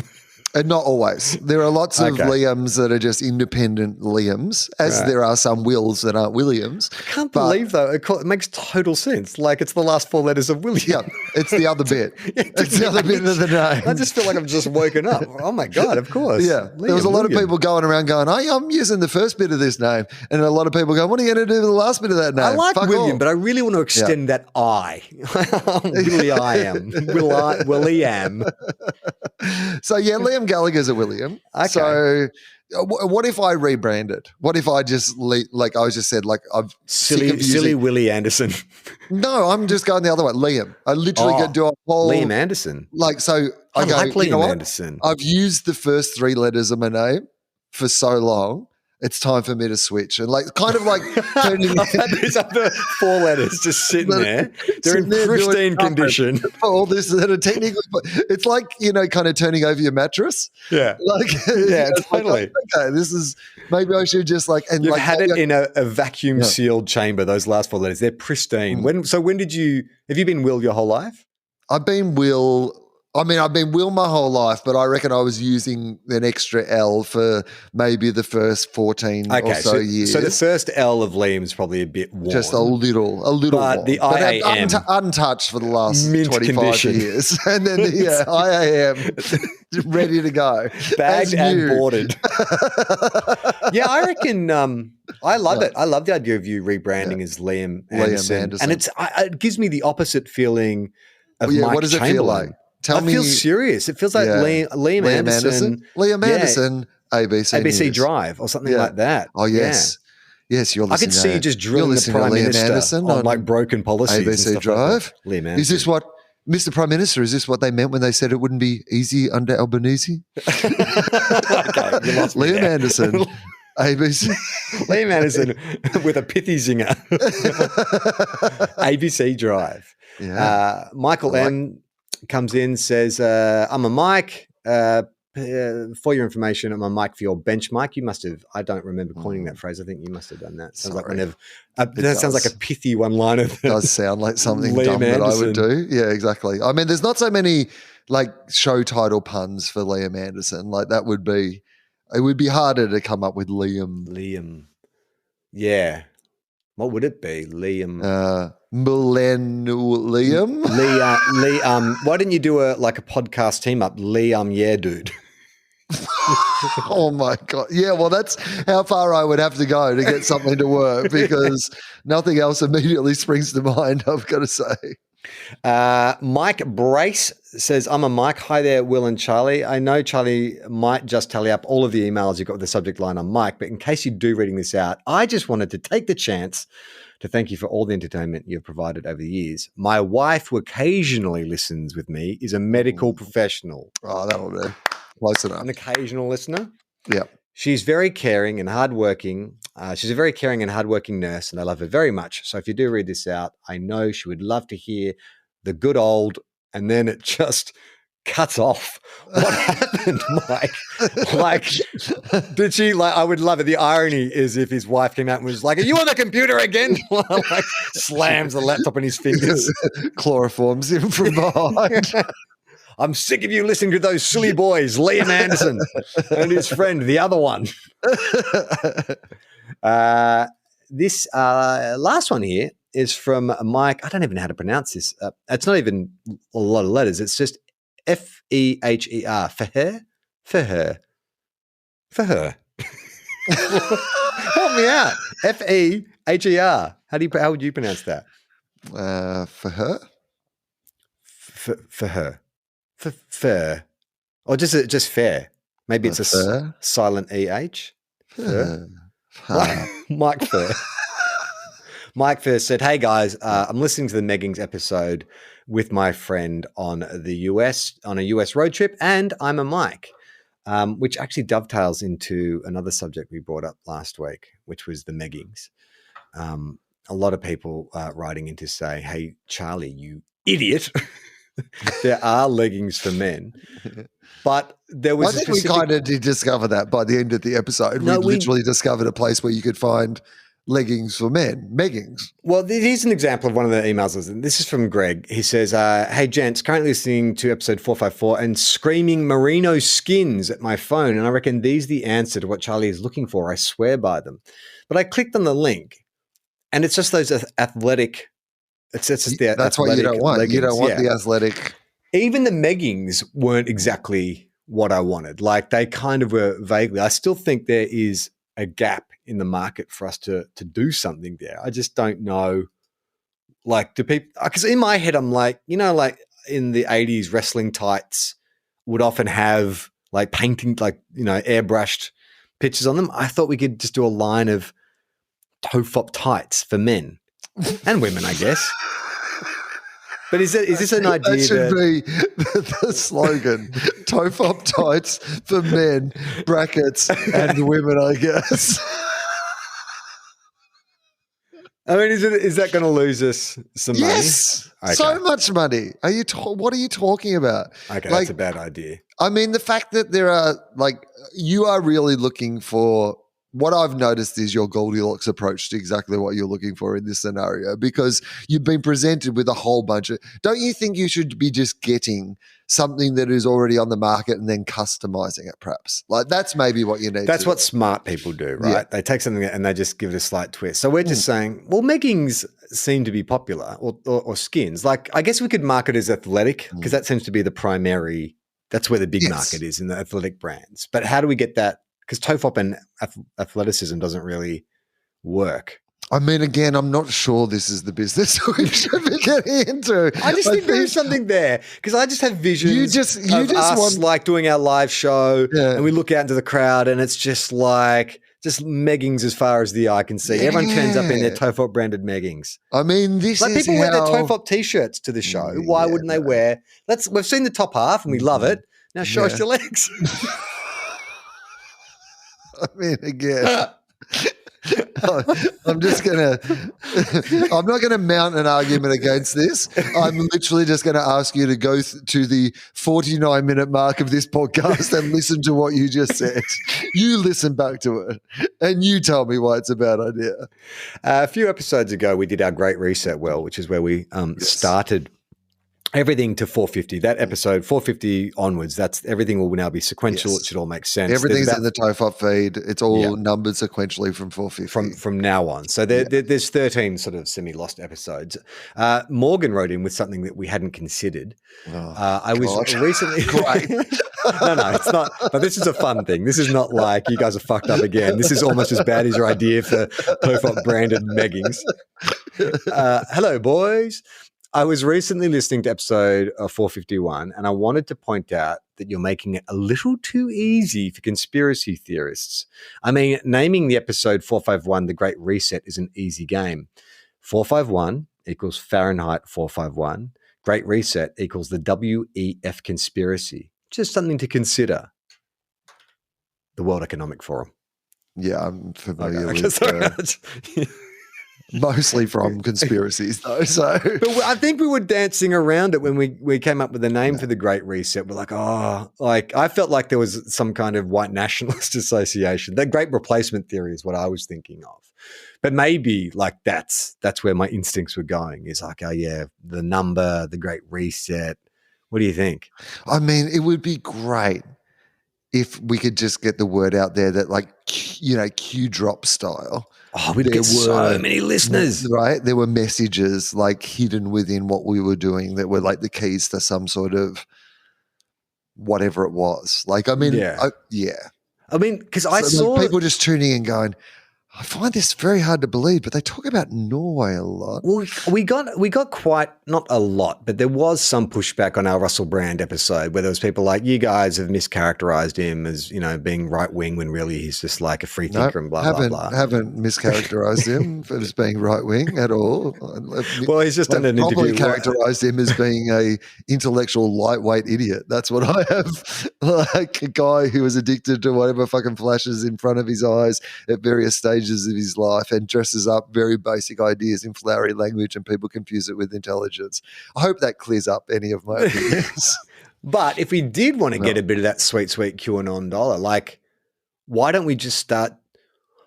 And not always. There are lots of Liams that are just independent Liams, as there are some Wills that aren't Williams.
I can't believe, though. It makes total sense. Like, it's the last 4 letters of William.
Yeah, it's the other bit. It's the other bit of the name.
I just feel like I've just woken up. Oh, my God, of course.
Yeah. There was a lot of people going around going, I'm using the first bit of this name. And a lot of people go, what are you going to do with the last bit of that name?
I like William, but I really want to extend that I. Willie I am. Willie am.
So, yeah, Liam Gallagher's a William. Okay. So what if I rebranded? What if I just like I just said like I've
silly Willie Anderson?
No, I'm just going the other way. Liam. I literally go do a whole
Liam Anderson.
Like so I go,
like Liam Anderson.
I've used the first 3 letters of my name for so long. It's time for me to switch and like kind of like turning
these other 4 letters just sitting there. They're in pristine condition.
All this that are technically, it's like kind of turning over your mattress.
Yeah,
like
totally.
Like, okay, this is maybe I should just like and
you've
like
had it in a vacuum sealed chamber. Those last 4 letters, they're pristine. When did you? Have you been Will your whole life?
I've been Will. I mean, I've been Will my whole life, but I reckon I was using an extra L for maybe the first 14 or so years.
So the first L of Liam is probably a bit worn.
Just a little
but
worn.
The IAM.
But untouched for the last 25
condition.
years. And then the IAM ready to go.
Bagged and boarded. Yeah, I reckon I love it. I love the idea of you rebranding as Liam Anderson. And it gives me the opposite feeling of Mike
what does
Chamberlain.
It feel like? Tell me.
It feels serious. It feels like Liam Anderson.
Liam Anderson, ABC
Drive or something like that.
Oh, yes. Yeah. Yes, you're listening.
I could see you just drilling the Prime Minister on like broken policies.
ABC Drive.
Like Liam Anderson.
Is this what, Mr. Prime Minister, is this what they meant when they said it wouldn't be easy under Albanese?
Okay, you lost me
Liam
there.
Anderson, ABC.
Liam Anderson with a pithy zinger. ABC Drive.
Yeah.
Michael M comes in, says, I'm a Mike. For your information, I'm a mic for your bench mic. You must have, I don't remember coining that phrase. I think you must have done that. Sounds like whenever, that sounds like a pithy one-liner.
It does sound like something
Liam
dumb
Anderson.
that I would do. Yeah, exactly. I mean, there's not so many like show title puns for Liam Anderson. Like it would be harder to come up with Liam.
Yeah. What would it be? Liam.
Millennium.
Why didn't you do a podcast team up? Yeah, dude.
Oh my God. Yeah, well, that's how far I would have to go to get something to work because nothing else immediately springs to mind, I've got to say.
Mike Brace says, I'm a Mike. Hi there, Will and Charlie. I know Charlie might just tally up all of the emails you got with the subject line on Mike, but in case you do reading this out, I just wanted to take the chance to thank you for all the entertainment you've provided over the years. My wife, who occasionally listens with me, is a medical professional.
Oh, that'll do. Close enough.
An occasional listener.
Yeah.
She's very caring and hardworking. She's a very caring and hardworking nurse, and I love her very much. So if you do read this out, I know she would love to hear the good old, and then it just cuts off. What happened, Mike? Did she I would love it. The irony is if his wife came out and was like, are you on the computer again? Slams the laptop in his fingers.
Chloroforms him from behind.
I'm sick of you listening to those silly boys, Liam Anderson and his friend, the other one. This last one here is from Mike. I don't even know how to pronounce this. It's not even a lot of letters. It's just Feher. For her. Help me out. Feher. How would you pronounce that?
For her?
For her. For or just fair. Maybe it's a silent EH. Mike Fur. Mike Fur said, hey guys, I'm listening to the Meggings episode with my friend on a US road trip, and I'm a Mike, which actually dovetails into another subject we brought up last week, which was the Meggings. A lot of people writing in to say, hey, Charlie, you idiot. There are leggings for men, but there was.
I think we kind of did discover that by the end of the episode. We literally discovered a place where you could find leggings for men, Meggings.
Well, here's an example of one of the emails. This is from Greg. He says, hey, gents, currently listening to episode 454 and screaming merino skins at my phone. And I reckon these are the answer to what Charlie is looking for. I swear by them. But I clicked on the link and it's just those athletic. It's just the
That's what you don't want. Leggings. You don't want the athletic.
Even the Meggings weren't exactly what I wanted. Like they kind of were vaguely. I still think there is a gap in the market for us to do something there. I just don't know. Like, do people? Because in my head, I'm like, like in the 80s, wrestling tights would often have like painting, like airbrushed pictures on them. I thought we could just do a line of TOFOP tights for men and women, I guess. But is this an idea?
That should be the slogan: TOFOP tights for men, brackets, and women, I guess.
I mean, is that going to lose us some money?
Yes, okay. So much money. What are you talking about?
Okay, that's a bad idea.
I mean, the fact that there are you are really looking for. What I've noticed is your Goldilocks approach to exactly what you're looking for in this scenario, because you've been presented with a whole bunch of. Don't you think you should be just getting something that is already on the market and then customizing it, perhaps? Like that's maybe what you need.
That's what smart people do, right? Yeah. They take something and they just give it a slight twist. So we're just saying, well, Meggings seem to be popular, or skins. Like I guess we could market as athletic because that seems to be the primary. That's where the big market is in the athletic brands. But how do we get that because TOFOP and athleticism doesn't really work.
I mean, again, I'm not sure this is the business we should be getting into.
I just think there's something there because I just have visions of us like doing our live show and we look out into the crowd and it's just like just meggings as far as the eye can see. Yeah. Everyone turns up in their TOFOP branded meggings.
I mean, this
like
is
people wear their TOFOP t-shirts to the show. Why wouldn't they wear? We've seen the top half and we love it. Now show us your legs.
I mean, again. I'm not going to mount an argument against this. I'm literally just going to ask you to go to the 49-minute mark of this podcast and listen to what you just said. You listen back to it and you tell me why it's a bad idea.
A few episodes ago, we did our Great Reset which is where we started everything to 450. That episode, 450 onwards, that's everything will now be sequential. Yes. It should all make sense.
Everything's in the TOFOP feed. It's all numbered sequentially from 450.
From now on. So there's 13 sort of semi-lost episodes. Morgan wrote in with something that we hadn't considered. I was recently...
Great.
No, it's not. But this is a fun thing. This is not like you guys are fucked up again. This is almost as bad as your idea for TOFOP branded meggings. Hello, boys. I was recently listening to episode 451 and I wanted to point out that you're making it a little too easy for conspiracy theorists. I mean, naming the episode 451 The Great Reset is an easy game. 451 equals Fahrenheit 451. Great Reset equals the WEF conspiracy. Just something to consider. The World Economic Forum.
Yeah, I'm familiar with mostly from conspiracies, though. So,
but I think we were dancing around it when we came up with the name for the Great Reset. We're like, I felt like there was some kind of white nationalist association. The Great Replacement theory is what I was thinking of. But maybe like that's where my instincts were going. Is like, the number, the Great Reset. What do you think?
I mean, it would be great if we could just get the word out there that, like, Q drop style.
Oh, we'd get so many listeners.
Right? There were messages like hidden within what we were doing that were like the keys to some sort of whatever it was. Like, I mean,
I mean, because I saw
people just tuning in going, I find this very hard to believe, but they talk about Norway a lot.
Well, we got quite, not a lot, but there was some pushback on our Russell Brand episode where there was people like, you guys have mischaracterized him as, being right-wing when really he's just like a free thinker and blah, blah, blah.
Haven't mischaracterized him as being right-wing at all.
Well, he's just done an interview.
Characterized him as being a intellectual lightweight idiot. That's what I have. Like a guy who was addicted to whatever fucking flashes in front of his eyes at various stages of his life and dresses up very basic ideas in flowery language and people confuse it with intelligence. I hope that clears up any of my opinions.
But if we did want to get a bit of that sweet QAnon dollar, like, why don't we just start?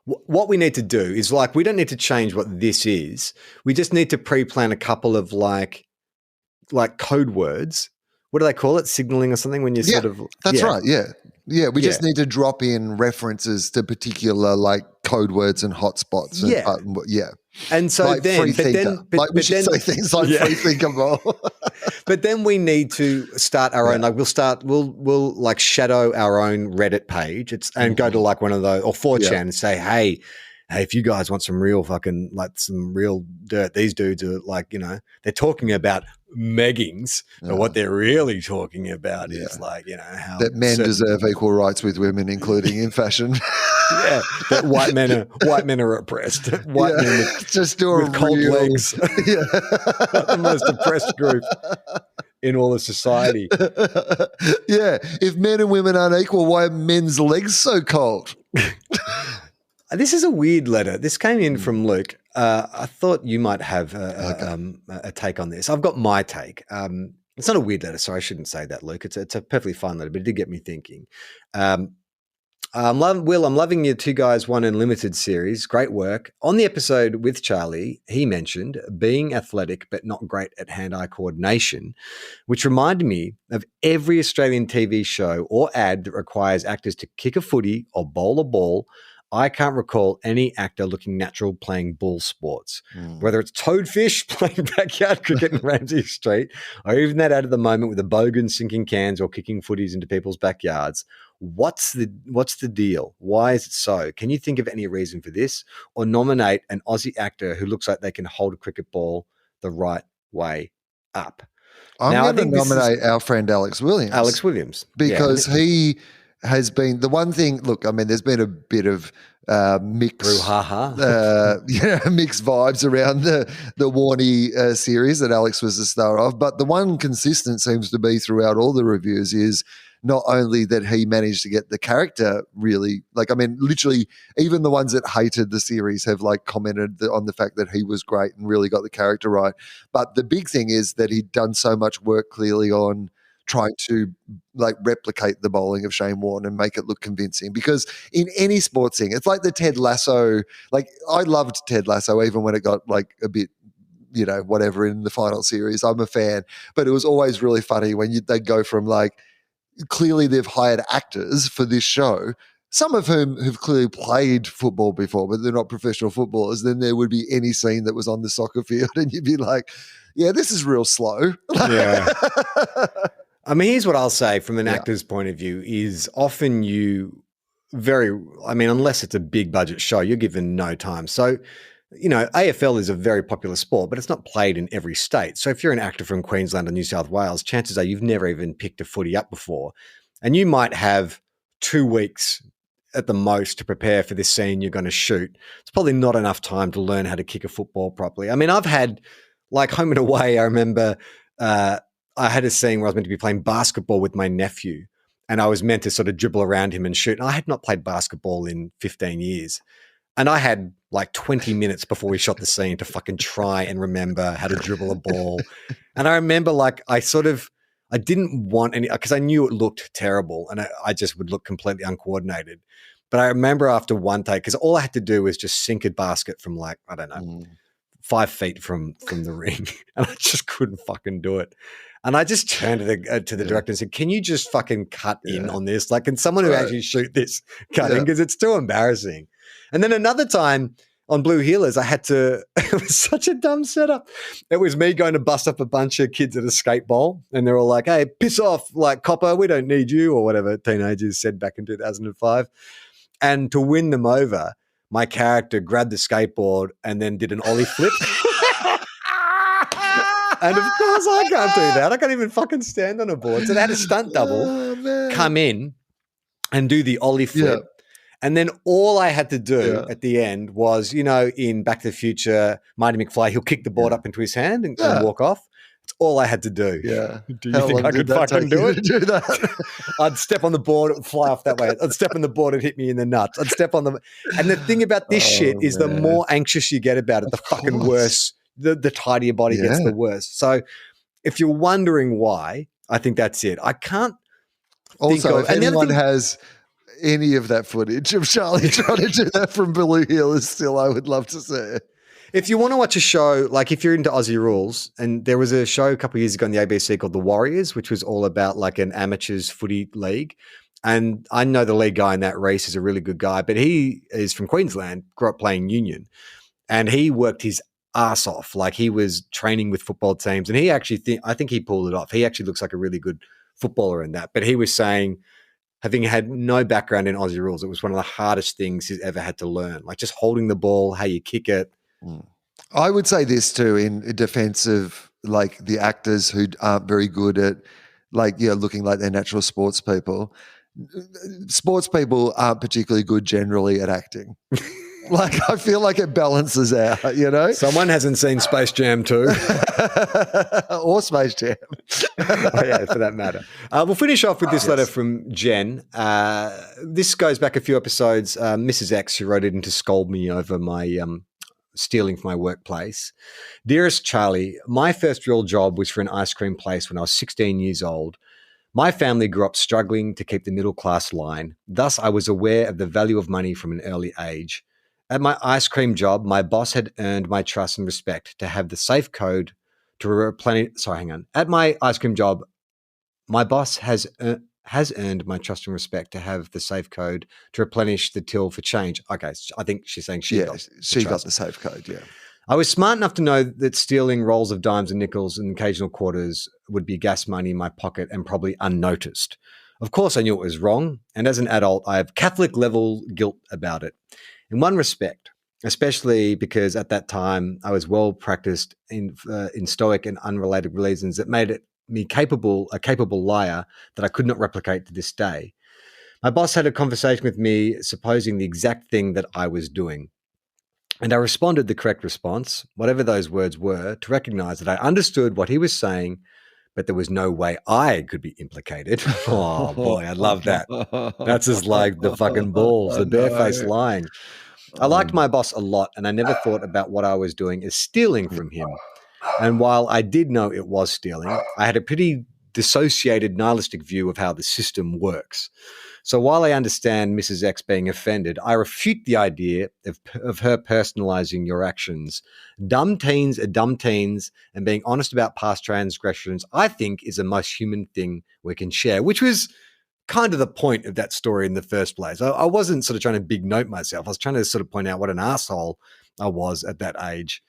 What we need to do is, like, we don't need to change what this is. We just need to pre-plan a couple of like code words. What do they call it? Signaling or something when you sort of...
That's right, yeah. Yeah, we just need to drop in references to particular like code words and hotspots.
And so
like
then,
we should say things like free thinker more.
But then we need to start our own. Like we'll like shadow our own Reddit page and go to like one of those or 4chan and say, hey, if you guys want some real fucking like some real dirt, these dudes are like, they're talking about meggings, but what they're really talking about is like, how
that men deserve equal rights with women, including in fashion.
That white men are oppressed. White men with cold legs. The most oppressed group in all of society.
If men and women aren't equal, why are men's legs so cold?
This is a weird letter. This came in from Luke. I thought you might have a take on this. I've got my take. It's not a weird letter, sorry, I shouldn't say that, Luke. It's a perfectly fine letter, but it did get me thinking. I'm loving your Two Guys, One Unlimited series. Great work. On the episode with Charlie, he mentioned being athletic but not great at hand-eye coordination, which reminded me of every Australian TV show or ad that requires actors to kick a footy or bowl a ball I can't recall any actor looking natural playing bull sports, whether it's Toadfish playing backyard cricket in Ramsay Street, or even that out of the moment with a bogan sinking cans or kicking footies into people's backyards. What's the deal? Why is it so? Can you think of any reason for this? Or nominate an Aussie actor who looks like they can hold a cricket ball the right way up?
I'm going to nominate our friend Alex Williams.
Alex Williams.
Because he has been the one thing. Look, I mean, there's been a bit of mixed vibes around the Warnie series that Alex was the star of. But the one consistent seems to be throughout all the reviews is not only that he managed to get the character really, like, I mean, literally even the ones that hated the series have like commented on the fact that he was great and really got the character right. But the big thing is that he'd done so much work clearly on trying to like replicate the bowling of Shane Warne and make it look convincing, because in any sports thing, it's like the Ted Lasso, like I loved Ted Lasso even when it got like a bit, you know, whatever in the final series. I'm a fan, but it was always really funny when they'd go from like, clearly they've hired actors for this show, some of whom have clearly played football before, but they're not professional footballers. Then there would be any scene that was on the soccer field and you'd be like, yeah, this is real slow.
Yeah. I mean, here's what I'll say from an actor's point of view is often unless it's a big budget show, you're given no time. So, you know, AFL is a very popular sport, but it's not played in every state. So if you're an actor from Queensland or New South Wales, chances are you've never even picked a footy up before. And you might have 2 weeks at the most to prepare for this scene you're going to shoot. It's probably not enough time to learn how to kick a football properly. I mean, I've had, like, home and away, I remember I had a scene where I was meant to be playing basketball with my nephew, and I was meant to sort of dribble around him and shoot. And I had not played basketball in 15 years. And I had like 20 minutes before we shot the scene to fucking try and remember how to dribble a ball. And I remember like I didn't want any, because I knew it looked terrible and I just would look completely uncoordinated. But I remember after one take, because all I had to do was just sink a basket from like, I don't know, 5 feet from the ring. And I just couldn't fucking do it. And I just turned to the director and said, can you just fucking cut in on this? Like, can someone who actually shoot this cut in? Because it's too embarrassing. And then another time on Blue Heelers, I had to, it was such a dumb setup. It was me going to bust up a bunch of kids at a skate bowl. And they're all like, hey, piss off, like, copper, we don't need you, or whatever teenagers said back in 2005. And to win them over, my character grabbed the skateboard and then did an ollie flip. And of course I can't do that. I can't even fucking stand on a board. So they had a stunt double come in and do the ollie flip. Yeah. And then all I had to do at the end was, you know, in Back to the Future, Marty McFly, he'll kick the board up into his hand and walk off. It's all I had to do.
Yeah.
Do you think I could fucking do it?
Do that?
I'd step on the board, it would fly off that way. I'd step on the board, it'd hit me in the nuts. I'd step on the... And the thing about this shit is the more anxious you get about it, the fucking worse. The tighter your body gets, the worse. So if you're wondering why, I think that's it. I can't think of...
if anyone has any of that footage of Charlie trying to do that from Blue Heelers still, I would love to see it.
If you want to watch a show, like if you're into Aussie rules, and there was a show a couple of years ago on the ABC called The Warriors, which was all about like an amateurs footy league. And I know the lead guy in that race is a really good guy, but he is from Queensland, grew up playing union, and he worked his ass off. Like he was training with football teams, and he actually I think he pulled it off. He actually looks like a really good footballer in that. But he was saying, having had no background in Aussie rules, it was one of the hardest things he's ever had to learn, like just holding the ball, how you kick it.
I would say this too in defense of like the actors who aren't very good at like, looking like they're natural sports people. Sports people aren't particularly good generally at acting. Like, I feel like it balances out, you know?
Someone hasn't seen Space Jam 2.
Or Space Jam.
Oh, yeah, for that matter. We'll finish off with this letter from Jen. This goes back a few episodes. Mrs. X, who wrote it in to scold me over my stealing from my workplace. Dearest Charlie, my first real job was for an ice cream place when I was 16 years old. My family grew up struggling to keep the middle class line. Thus, I was aware of the value of money from an early age. At my ice cream job, my boss had earned my trust and respect to have the safe code to replenish. At my ice cream job, my boss had has earned my trust and respect to have the safe code to replenish the till for change. Okay, I think she's saying she got
the safe code, yeah.
I was smart enough to know that stealing rolls of dimes and nickels and occasional quarters would be gas money in my pocket and probably unnoticed. Of course, I knew it was wrong, and as an adult, I have Catholic-level guilt about it. In one respect, especially because at that time I was well practiced in stoic and unrelated reasons that made me a capable liar that I could not replicate to this day. My boss had a conversation with me supposing the exact thing that I was doing. And I responded the correct response, whatever those words were, to recognize that I understood what he was saying, but there was no way I could be implicated. Oh, boy, I love that. That's just like the fucking balls, the barefaced lying. I liked my boss a lot, and I never thought about what I was doing as stealing from him. And while I did know it was stealing, I had a pretty dissociated nihilistic view of how the system works. So while I understand Mrs. X being offended, I refute the idea of her personalizing your actions. Dumb teens are dumb teens, and being honest about past transgressions, I think, is the most human thing we can share, which was kind of the point of that story in the first place. I wasn't sort of trying to big note myself. I was trying to sort of point out what an asshole I was at that age.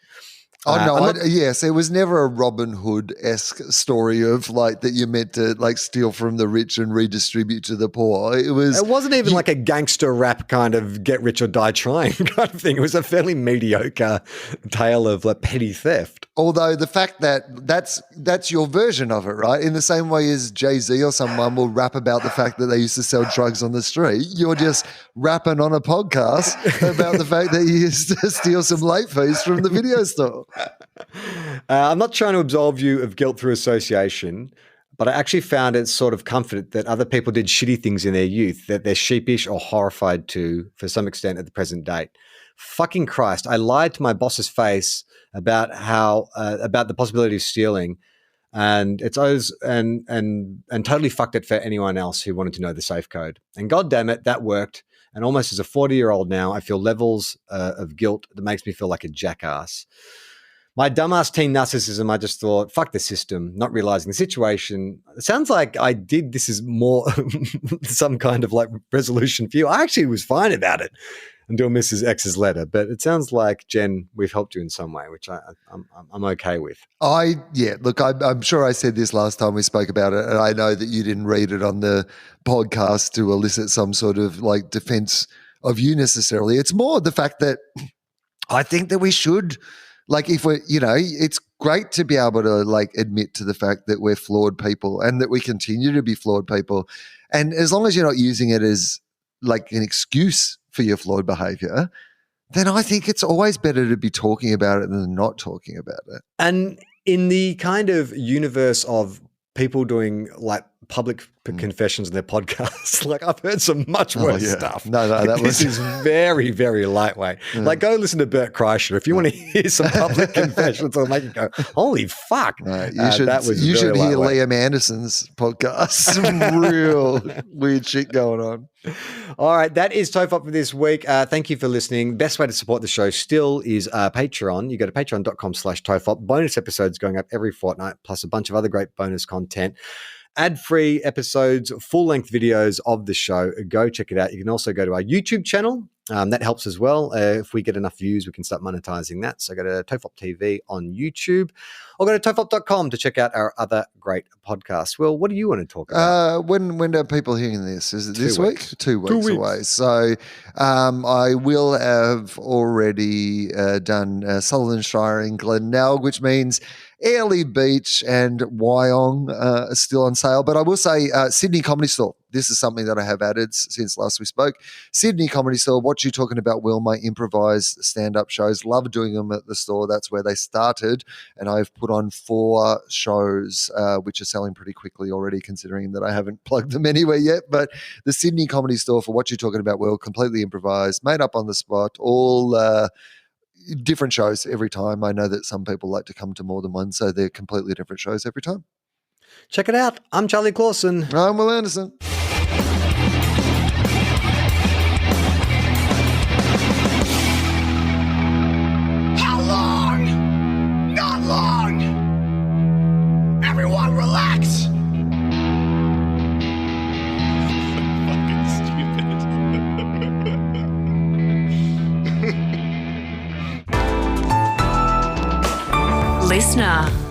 Oh, no, yes, it was never a Robin Hood-esque story of like that you're meant to like steal from the rich and redistribute to the poor. It
wasn't even like a gangster rap kind of get rich or die trying kind of thing. It was a fairly mediocre tale of like petty theft.
Although the fact that that's your version of it, right? In the same way as Jay-Z or someone will rap about the fact that they used to sell drugs on the street, you're just rapping on a podcast about the fact that you used to steal some late fees from the video store.
I'm not trying to absolve you of guilt through association, but I actually found it sort of comfort that other people did shitty things in their youth that they're sheepish or horrified to for some extent at the present date. Fucking Christ, I lied to my boss's face about about the possibility of stealing, and it's always and totally fucked it for anyone else who wanted to know the safe code. And God damn it, that worked. And almost as a 40-year-old now, I feel levels of guilt that makes me feel like a jackass. My dumbass teen narcissism, I just thought, fuck the system, not realizing the situation. It sounds like I did this is more some kind of like resolution for you. I actually was fine about it until Mrs. X's letter, but it sounds like, Jen, we've helped you in some way, which I'm okay with.
Look, I'm sure I said this last time we spoke about it, and I know that you didn't read it on the podcast to elicit some sort of like defense of you necessarily. It's more the fact that I think that we should, like, if we're, it's great to be able to like admit to the fact that we're flawed people and that we continue to be flawed people. And as long as you're not using it as like an excuse for your flawed behavior, then I think it's always better to be talking about it than not talking about it.
And in the kind of universe of people doing like public confessions in their podcasts, like I've heard some much worse stuff. This is very, very lightweight. Like go listen to Bert Kreischer if you want to hear some public confessions that'll make you go, holy fuck.
You should hear Liam Anderson's podcast. Some real weird shit going on.
All right, that is TOFOP for this week. Thank you for listening. Best way to support the show still is Patreon. You go to patreon.com/TOFOP. Bonus episodes going up every fortnight, plus a bunch of other great bonus content. Ad-free episodes, full-length videos of the show. Go check it out. You can also go to our YouTube channel. That helps as well. If we get enough views, we can start monetizing that. So go to TOFOP TV on YouTube or go to tofop.com to check out our other great podcasts. Will, what do you want to talk about?
When are people hearing this? Is it this week? 2 weeks away. So I will have already done Sutherland Shire in Glenelg, which means Airlie Beach and Wyong are still on sale. But I will say Sydney Comedy Store. This is something that I have added since last we spoke. Sydney Comedy Store, what you're talking about, Will, my improvised stand-up shows. Love doing them at the store. That's where they started. And I've put on 4 shows, which are selling pretty quickly already, considering that I haven't plugged them anywhere yet. But the Sydney Comedy Store, for what you're talking about, Will, completely improvised, made up on the spot, all different shows every time. I know that some people like to come to more than one, so they're completely different shows every time.
Check it out. I'm Charlie Clausen.
I'm Will Anderson.
How long? Not long. Everyone relax.
Listener.